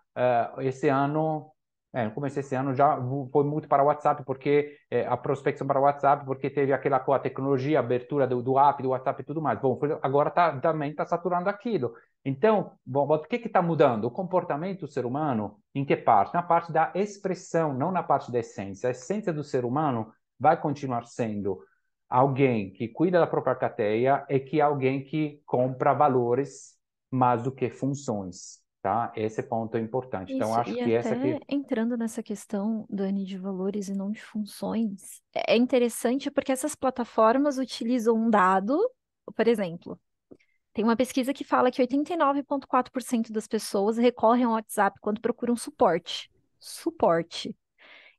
esse ano, No começo desse ano já foi muito para o WhatsApp, porque a prospecção para o WhatsApp, porque teve aquela com a tecnologia, a abertura do app, do WhatsApp e tudo mais. Bom, agora também está saturando aquilo. Então, bom, o que está mudando? O comportamento do ser humano, em que parte? Na parte da expressão, não na parte da essência. A essência do ser humano vai continuar sendo alguém que cuida da própria cadeia e que é alguém que compra valores mais do que funções. Tá? Esse ponto é importante. Então, Isso, acho e que essa até aqui. entrando nessa questão, Dani, de valores e não de funções, é interessante porque essas plataformas utilizam um dado, por exemplo, tem uma pesquisa que fala que 89,4% das pessoas recorrem ao WhatsApp quando procuram suporte. Suporte.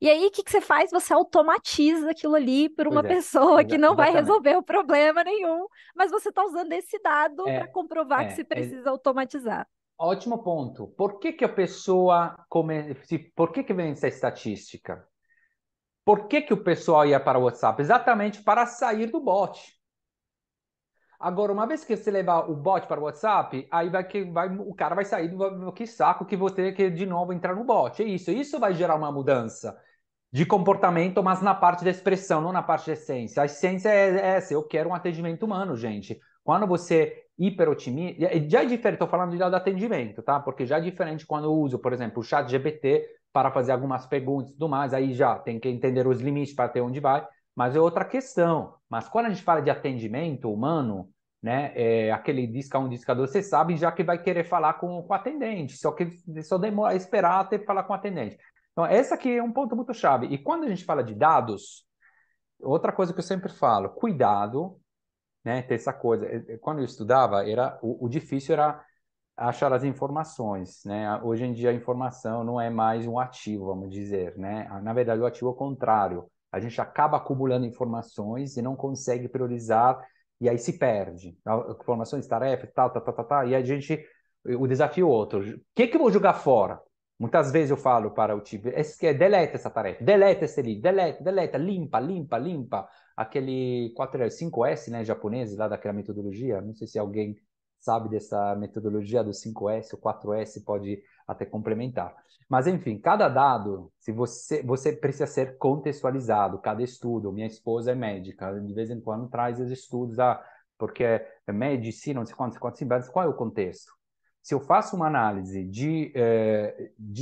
E aí, o que que você faz? Você automatiza aquilo ali por uma Pois é, pessoa que não vai exatamente. resolver o problema nenhum, mas você está usando esse dado para É, comprovar que se é precisa automatizar. ótimo ponto. Por que que a pessoa por que que vem essa estatística? Por que que o pessoal ia para o WhatsApp? Exatamente para sair do bot. Agora, uma vez que você levar o bot para o WhatsApp, aí o cara vai sair do que saco que você que de novo entrar no bot. É isso. Isso vai gerar uma mudança de comportamento, mas na parte da expressão, não na parte da essência. A essência é essa, eu quero um atendimento humano, gente. Quando você hiperotimiza, já é diferente, estou falando já do atendimento, tá? Porque já é diferente quando eu uso, por exemplo, o chat GPT para fazer algumas perguntas e tudo mais, aí já tem que entender os limites para ter onde vai, mas é outra questão. Mas quando a gente fala de atendimento humano, né, aquele disca um, disca dois, você sabe já que vai querer falar com o atendente, só que só demora a esperar até falar com o atendente. Então, esse aqui é um ponto muito chave. E quando a gente fala de dados, outra coisa que eu sempre falo, cuidado, né? Ter essa coisa. Quando eu estudava, o difícil era achar as informações, né? Hoje em dia a informação não é mais um ativo, vamos dizer, né? Na verdade, o ativo é o contrário. A gente acaba acumulando informações e não consegue priorizar e aí se perde. Informações, tarefas, tal, tal, tal, tal, tal, e a gente o desafio é outro. O que eu vou jogar fora? Muitas vezes eu falo para o time, deleta essa tarefa, deleta esse livro, deleta, limpa, limpa, limpa. Aquele 5S, né, japonês, lá daquela metodologia, não sei se alguém sabe dessa metodologia do 5S, o 4S pode até complementar. Mas, enfim, cada dado, se você precisa ser contextualizado, cada estudo. Minha esposa é médica, de vez em quando traz os estudos, porque é medicina, não sei quantos, mas qual é o contexto? Se eu faço uma análise de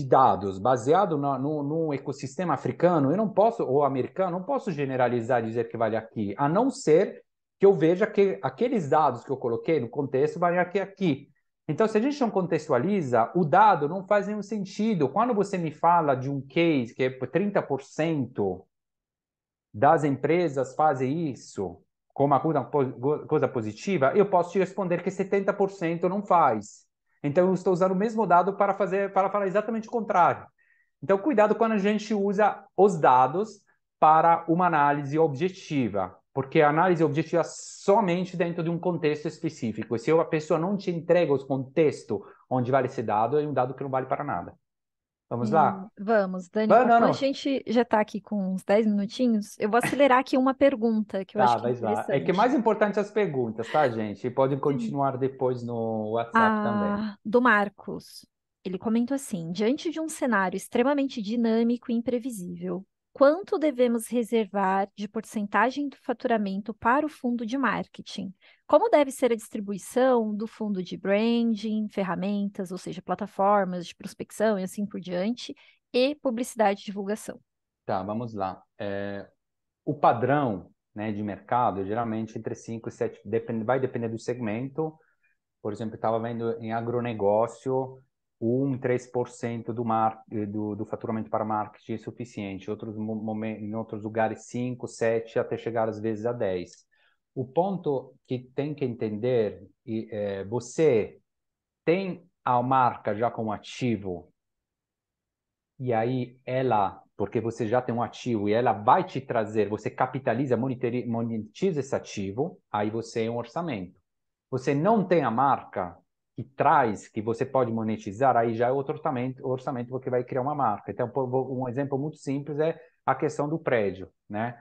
dados baseado no ecossistema africano, eu não posso, ou americano, não posso generalizar e dizer que vale aqui, a não ser que eu veja que aqueles dados que eu coloquei no contexto valem aqui. Então, se a gente não contextualiza, o dado não faz nenhum sentido. Quando você me fala de um case que é 30% das empresas fazem isso como uma coisa positiva, eu posso te responder que 70% não faz. Então, eu estou usando o mesmo dado para falar exatamente o contrário. Então, cuidado quando a gente usa os dados para uma análise objetiva, porque a análise objetiva é somente dentro de um contexto específico. E se a pessoa não te entrega os contextos onde vale esse dado, é um dado que não vale para nada. Vamos lá? Vamos, Dani, Não, como a não. gente já está aqui com uns 10 minutinhos, eu vou acelerar aqui uma pergunta que eu acho Tá, que é vai lá. É que é interessante. mais importante as perguntas, tá, gente? E podem Sim. continuar depois no WhatsApp também. Do Marcos. Ele comentou assim: diante de um cenário extremamente dinâmico e imprevisível, quanto devemos reservar de porcentagem do faturamento para o fundo de marketing? Como deve ser a distribuição do fundo de branding, ferramentas, ou seja, plataformas de prospecção e assim por diante, e publicidade e divulgação? Tá, vamos lá. O padrão, né, de mercado, geralmente entre 5 e 7, vai depender do segmento. Por exemplo, eu estava vendo em agronegócio, 3% do faturamento para marketing é suficiente. Em outros lugares, 5, 7, até chegar às vezes a 10. O ponto que tem que entender, você tem a marca já como ativo, e aí ela, porque você já tem um ativo e ela vai te trazer, você capitaliza, monetiza esse ativo, aí você é um orçamento. Você não tem a marca que traz, que você pode monetizar, aí já é outro orçamento porque vai criar uma marca. Então, um exemplo muito simples é a questão do prédio, né?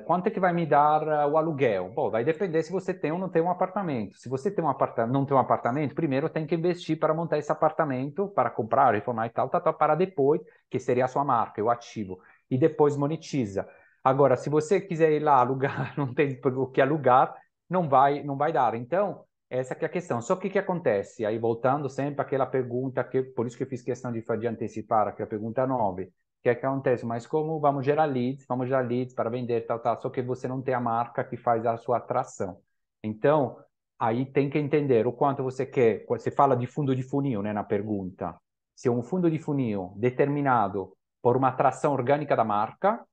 quanto é que vai me dar o aluguel? Bom, vai depender se você tem ou não tem um apartamento. Se você tem não tem um apartamento, primeiro tem que investir para montar esse apartamento, para comprar, reformar e tal, para depois, que seria a sua marca, o ativo, e depois monetiza. Agora, se você quiser ir lá alugar, não tem o que alugar, não vai dar. Então, essa que é a questão. Só que o que acontece? Aí, voltando sempre àquela pergunta, por isso que eu fiz questão de antecipar, aquela pergunta 9, que é que acontece? Mas como vamos gerar leads para vender, tal, tal, só que você não tem a marca que faz a sua atração. Então, aí tem que entender o quanto você quer. Você fala de fundo de funil, né, na pergunta. Se é um fundo de funil determinado por uma atração orgânica da marca,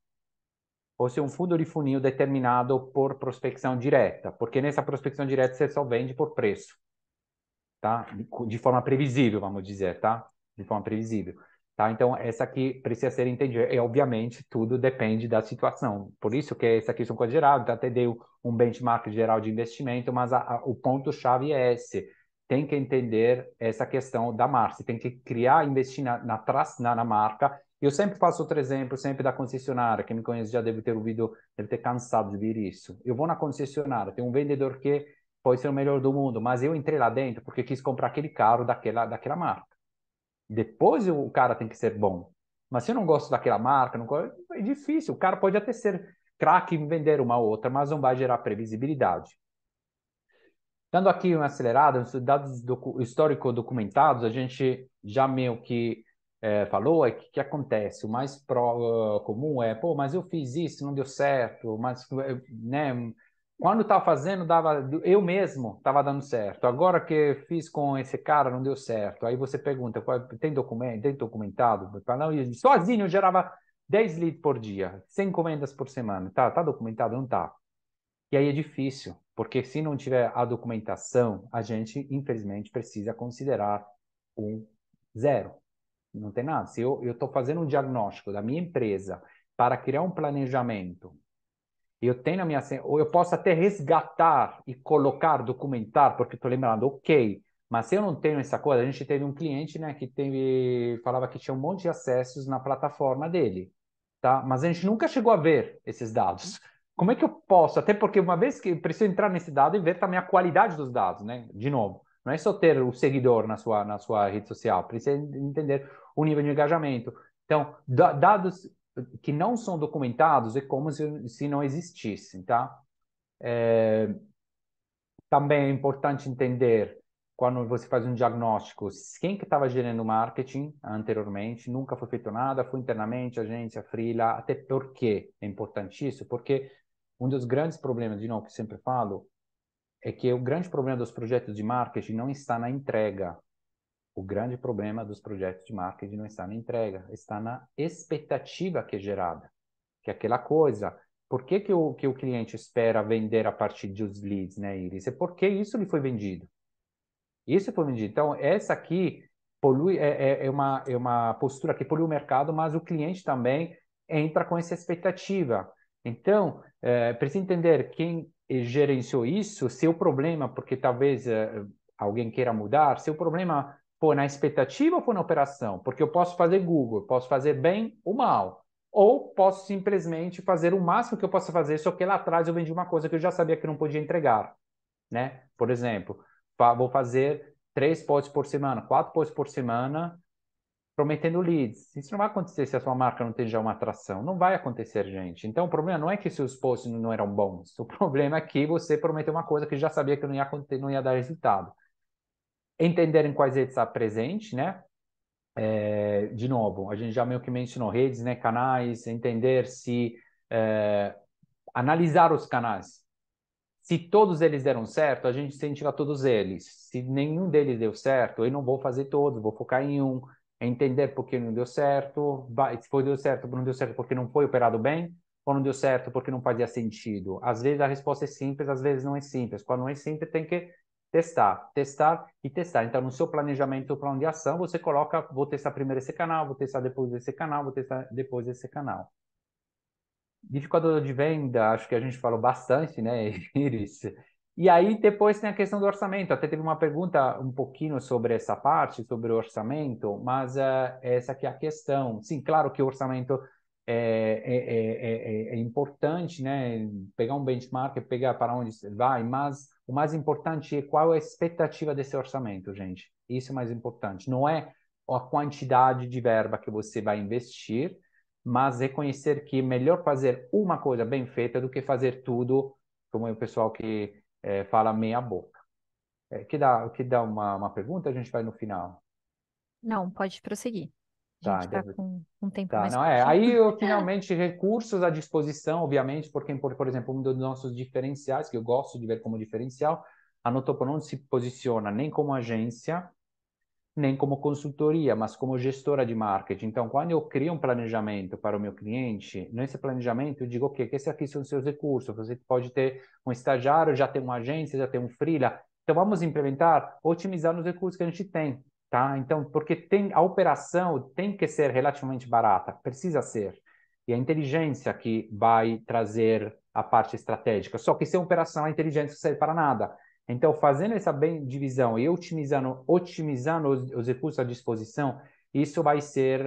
ou se é um fundo de funil determinado por prospecção direta, porque nessa prospecção direta você só vende por preço, tá? De forma previsível, vamos dizer, tá? De forma previsível. Tá? Então, essa aqui precisa ser entendida. E, obviamente, tudo depende da situação. Por isso que essa aqui são coisas gerais. Então, até dei um benchmark geral de investimento, mas o ponto-chave é esse. Tem que entender essa questão da marca. Você tem que criar, investir na marca. Eu sempre faço outro exemplo, sempre da concessionária. Quem me conhece já deve ter ouvido, deve ter cansado de ouvir isso. Eu vou na concessionária, tem um vendedor que pode ser o melhor do mundo, mas eu entrei lá dentro porque quis comprar aquele carro daquela marca. Depois o cara tem que ser bom. Mas se eu não gosto daquela marca, não, é difícil. O cara pode até ser craque em vender uma outra, mas não vai gerar previsibilidade. Dando aqui uma acelerada, os dados histórico documentados, a gente já meio que falou, é que acontece. O mais comum é, pô, mas eu fiz isso, não deu certo, mas, né, quando estava fazendo, eu mesmo estava dando certo. Agora que fiz com esse cara, não deu certo. Aí você pergunta, tem documento, tem documentado? Fala, não, sozinho eu gerava 10 leads por dia, 100 encomendas por semana. Tá documentado? Não tá. E aí é difícil, porque se não tiver a documentação, a gente, infelizmente, precisa considerar um zero. Não tem nada. Se eu estou fazendo um diagnóstico da minha empresa para criar um planejamento, eu tenho a minha, ou eu posso até resgatar e colocar, documentar, porque estou lembrando, ok, mas se eu não tenho essa coisa, a gente teve um cliente, né, que falava que tinha um monte de acessos na plataforma dele, tá? Mas a gente nunca chegou a ver esses dados. Como é que eu posso? Até porque uma vez que eu preciso entrar nesse dado e ver também a qualidade dos dados, né? De novo, não é só ter o seguidor na sua rede social, precisa entender o nível de engajamento. Então, dados que não são documentados é como se não existissem, tá? Também é importante entender, quando você faz um diagnóstico, quem que estava gerando marketing anteriormente, nunca foi feito nada, foi internamente, agência, freela, até porque é importante isso, porque um dos grandes problemas, de novo, que eu sempre falo, é que o grande problema dos projetos de marketing não está na entrega. O grande problema dos projetos de marketing não está na entrega, está na expectativa que é gerada, que é aquela coisa. Por que o cliente espera vender a partir dos leads, né, Iris? É porque isso lhe foi vendido. Isso foi vendido. Então, essa aqui polui, é uma postura que polui o mercado, mas o cliente também entra com essa expectativa. Então, precisa entender quem gerenciou isso, se o problema, porque talvez alguém queira mudar, se o problema foi na expectativa ou foi na operação, porque eu posso fazer Google, posso fazer bem ou mal, ou posso simplesmente fazer o máximo que eu possa fazer, só que lá atrás eu vendi uma coisa que eu já sabia que não podia entregar, né? Por exemplo, vou fazer 3 posts por semana, 4 posts por semana, prometendo leads. Isso não vai acontecer se a sua marca não tem já uma atração. Não vai acontecer, gente. Então, o problema não é que seus posts não eram bons. O problema é que você prometeu uma coisa que já sabia que não ia dar resultado. Entender em quais redes está presente, né? De novo, a gente já meio que mencionou redes, né? Canais, entender se... analisar os canais. Se todos eles deram certo, a gente incentiva todos eles. Se nenhum deles deu certo, eu não vou fazer todos, vou focar em um, entender por que não deu certo, se foi deu certo, não deu certo porque não foi operado bem, ou não deu certo porque não fazia sentido. Às vezes a resposta é simples, às vezes não é simples. Quando não é simples, tem que testar, testar e testar. Então, no seu planejamento, o plano de ação, você coloca, vou testar primeiro esse canal, vou testar depois esse canal, vou testar depois esse canal. Dificultador de venda, acho que a gente falou bastante, né, Iris? E aí depois tem a questão do orçamento. Até teve uma pergunta um pouquinho sobre essa parte, sobre o orçamento, mas essa aqui é a questão. Sim, claro que o orçamento é importante, né, pegar um benchmark, pegar para onde você vai, mas o mais importante é qual é a expectativa desse orçamento, gente. Isso é mais importante. Não é a quantidade de verba que você vai investir, mas reconhecer que é melhor fazer uma coisa bem feita do que fazer tudo, como é o pessoal que fala meia boca. Que dá uma pergunta, a gente vai no final. Não, pode prosseguir. A gente Tá, está com um tempo tá, mais não curtinho. Aí, eu, finalmente, recursos à disposição, obviamente, porque, por exemplo, um dos nossos diferenciais, que eu gosto de ver como diferencial, a Notopo não se posiciona nem como agência, nem como consultoria, mas como gestora de marketing. Então, quando eu crio um planejamento para o meu cliente, nesse planejamento eu digo, ok, que esses aqui são os seus recursos. Você pode ter um estagiário, já tem uma agência, já tem um freela. Então, vamos implementar, otimizar os recursos que a gente tem, tá? Então, porque a operação tem que ser relativamente barata, precisa ser. E a inteligência que vai trazer a parte estratégica. Só que sem operação, a inteligência não serve para nada. Então, fazendo essa bem divisão e otimizando os recursos à disposição, isso vai ser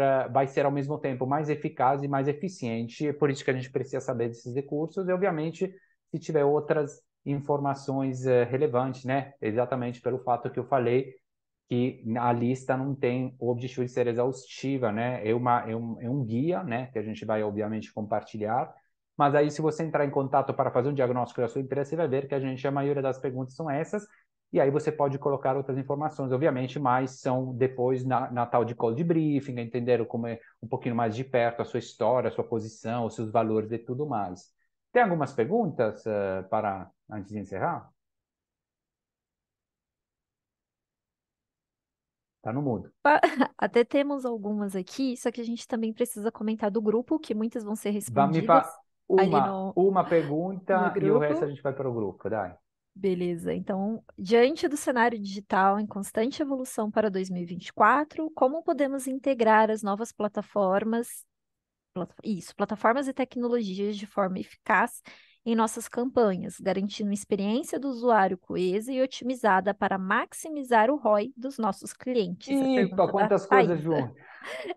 ao mesmo tempo mais eficaz e mais eficiente. É por isso que a gente precisa saber desses recursos e, obviamente, se tiver outras informações relevantes, né? Exatamente pelo fato que eu falei que a lista não tem o objetivo de ser exaustiva, né? É um guia, né? Que a gente vai, obviamente, compartilhar. Mas aí, se você entrar em contato para fazer um diagnóstico da sua empresa, você vai ver que a maioria das perguntas são essas. E aí você pode colocar outras informações, obviamente, mas são depois na tal de call de briefing, entenderam como é um pouquinho mais de perto a sua história, a sua posição, os seus valores e tudo mais. Tem algumas perguntas para antes de encerrar? Tá no mudo. Até temos algumas aqui, só que a gente também precisa comentar do grupo, que muitas vão ser Vamos me respondidas ali uma no pergunta e o resto a grupo. gente vai para o grupo, dai. Beleza. Então, diante do cenário digital em constante evolução para 2024, como podemos integrar as novas plataformas e tecnologias de forma eficaz em nossas campanhas, garantindo experiência do usuário coesa e otimizada para maximizar o ROI dos nossos clientes? A Ipa, pergunta da quantas coisas Thaisa. juntas.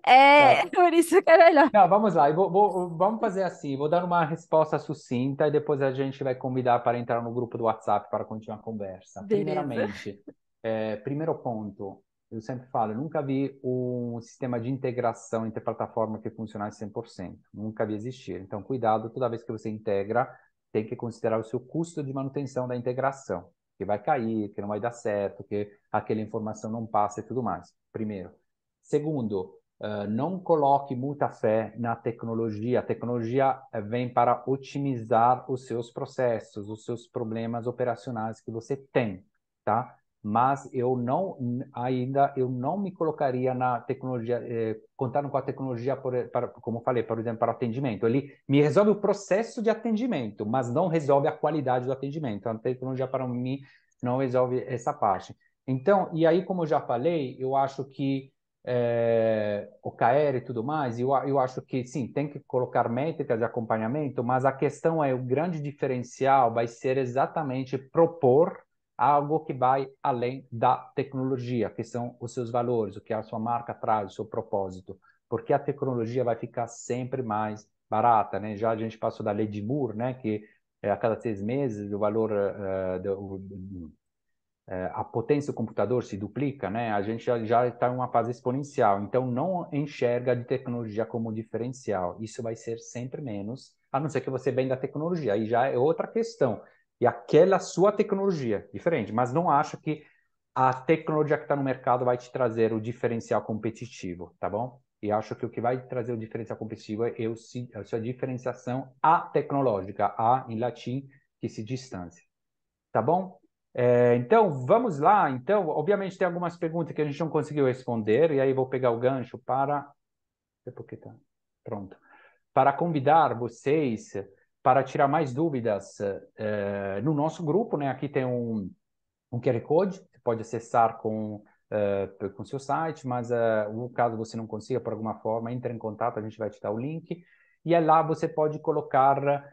É, Tá. por isso que é melhor. Não, vamos lá. Vamos fazer assim. Vou dar uma resposta sucinta e depois a gente vai convidar para entrar no grupo do WhatsApp para continuar a conversa. Beleza. Primeiramente, primeiro ponto, eu sempre falo, eu nunca vi um sistema de integração entre plataformas que funcionasse 100%. Nunca vi existir. Então, cuidado, toda vez que você integra, tem que considerar o seu custo de manutenção da integração, que vai cair, que não vai dar certo, que aquela informação não passa e tudo mais. Primeiro. Segundo, não coloque muita fé na tecnologia. A tecnologia vem para otimizar os seus processos, os seus problemas operacionais que você tem, tá? Mas eu não me colocaria na tecnologia, contando com a tecnologia, como eu falei, por exemplo, para atendimento. Ele me resolve o processo de atendimento, mas não resolve a qualidade do atendimento. A tecnologia, para mim, não resolve essa parte. Então, e aí, como eu já falei, eu acho que OKR e tudo mais, eu acho que sim, tem que colocar métricas de acompanhamento, mas a questão é, o grande diferencial vai ser exatamente propor algo que vai além da tecnologia, que são os seus valores, o que a sua marca traz, o seu propósito, porque a tecnologia vai ficar sempre mais barata, né? Já a gente passou da lei de Moore, né, que a cada 6 meses o valor a potência do computador se duplica, né? A gente já está em uma fase exponencial, então não enxerga a tecnologia como diferencial. Isso vai ser sempre menos, a não ser que você venda a tecnologia, aí já é outra questão. E aquela sua tecnologia, diferente, mas não acho que a tecnologia que está no mercado vai te trazer o diferencial competitivo, tá bom? E acho que o que vai trazer o diferencial competitivo é a sua diferenciação tecnológica, em latim, que se distância. Tá bom? Então, vamos lá. Então, obviamente, tem algumas perguntas que a gente não conseguiu responder, e aí vou pegar o gancho para. Porque tá pronto. Para convidar vocês para tirar mais dúvidas no nosso grupo, né? Aqui tem um QR Code, você pode acessar com seu site, mas caso você não consiga por alguma forma, entre em contato, a gente vai te dar o link. E aí lá você pode colocar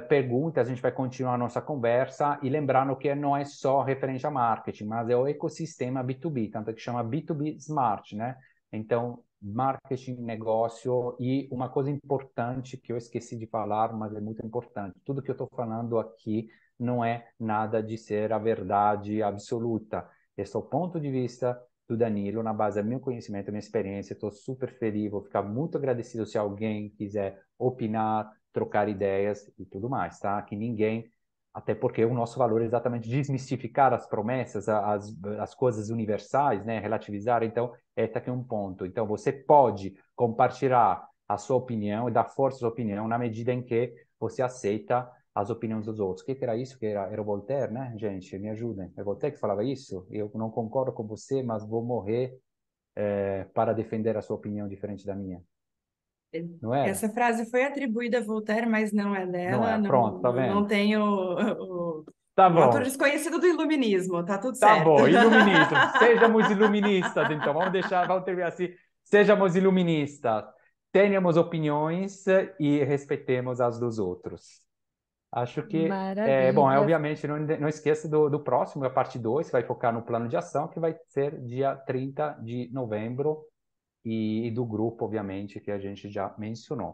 perguntas, a gente vai continuar a nossa conversa e lembrando que não é só referente a marketing, mas é o ecossistema B2B, tanto que chama B2B Smart, né? Então, marketing, negócio e uma coisa importante que eu esqueci de falar, mas é muito importante. Tudo que eu estou falando aqui não é nada de ser a verdade absoluta. Esse é o ponto de vista do Danilo, na base do meu conhecimento, da minha experiência. Estou super feliz, vou ficar muito agradecido se alguém quiser opinar, trocar ideias e tudo mais, tá? Que ninguém, até porque o nosso valor é exatamente desmistificar as promessas, as coisas universais, né? Relativizar. Então, este aqui é um ponto. Então, você pode compartilhar a sua opinião e dar força à sua opinião na medida em que você aceita as opiniões dos outros. O que era isso? Era o Voltaire, né, gente? Me ajudem. É Voltaire que falava isso? Eu não concordo com você, mas vou morrer para defender a sua opinião diferente da minha. Não era? Essa frase foi atribuída a Voltaire, mas não é Não dela. é. Não, Pronto, tá não vendo? tem Tá um autor bom. desconhecido do iluminismo. Tá tudo Tá certo. bom, iluministas. Sejamos iluministas, então. Vamos terminar assim. Sejamos iluministas. Tenhamos opiniões e respeitemos as dos outros. Acho que bom, Maravilha. obviamente não esqueça do próximo, a parte 2, que vai focar no plano de ação, que vai ser dia 30 de novembro, e do grupo, obviamente, que a gente já mencionou.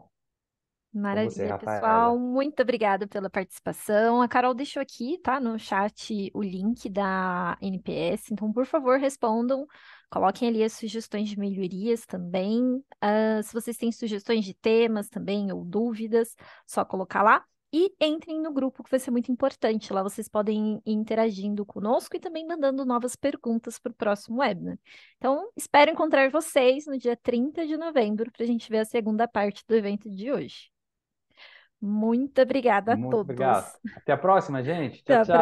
Com você, Maravilha, pessoal. Rafaela. Muito obrigada pela participação. A Carol deixou aqui, tá, no chat o link da NPS. Então, por favor, respondam. Coloquem ali as sugestões de melhorias também. Se vocês têm sugestões de temas também ou dúvidas, só colocar lá. E entrem no grupo, que vai ser muito importante. Lá vocês podem ir interagindo conosco e também mandando novas perguntas para o próximo webinar. Então, espero encontrar vocês no dia 30 de novembro para a gente ver a segunda parte do evento de hoje. Muito obrigada a Muito todos. obrigado. Até a próxima, gente. Até Tchau, a tchau.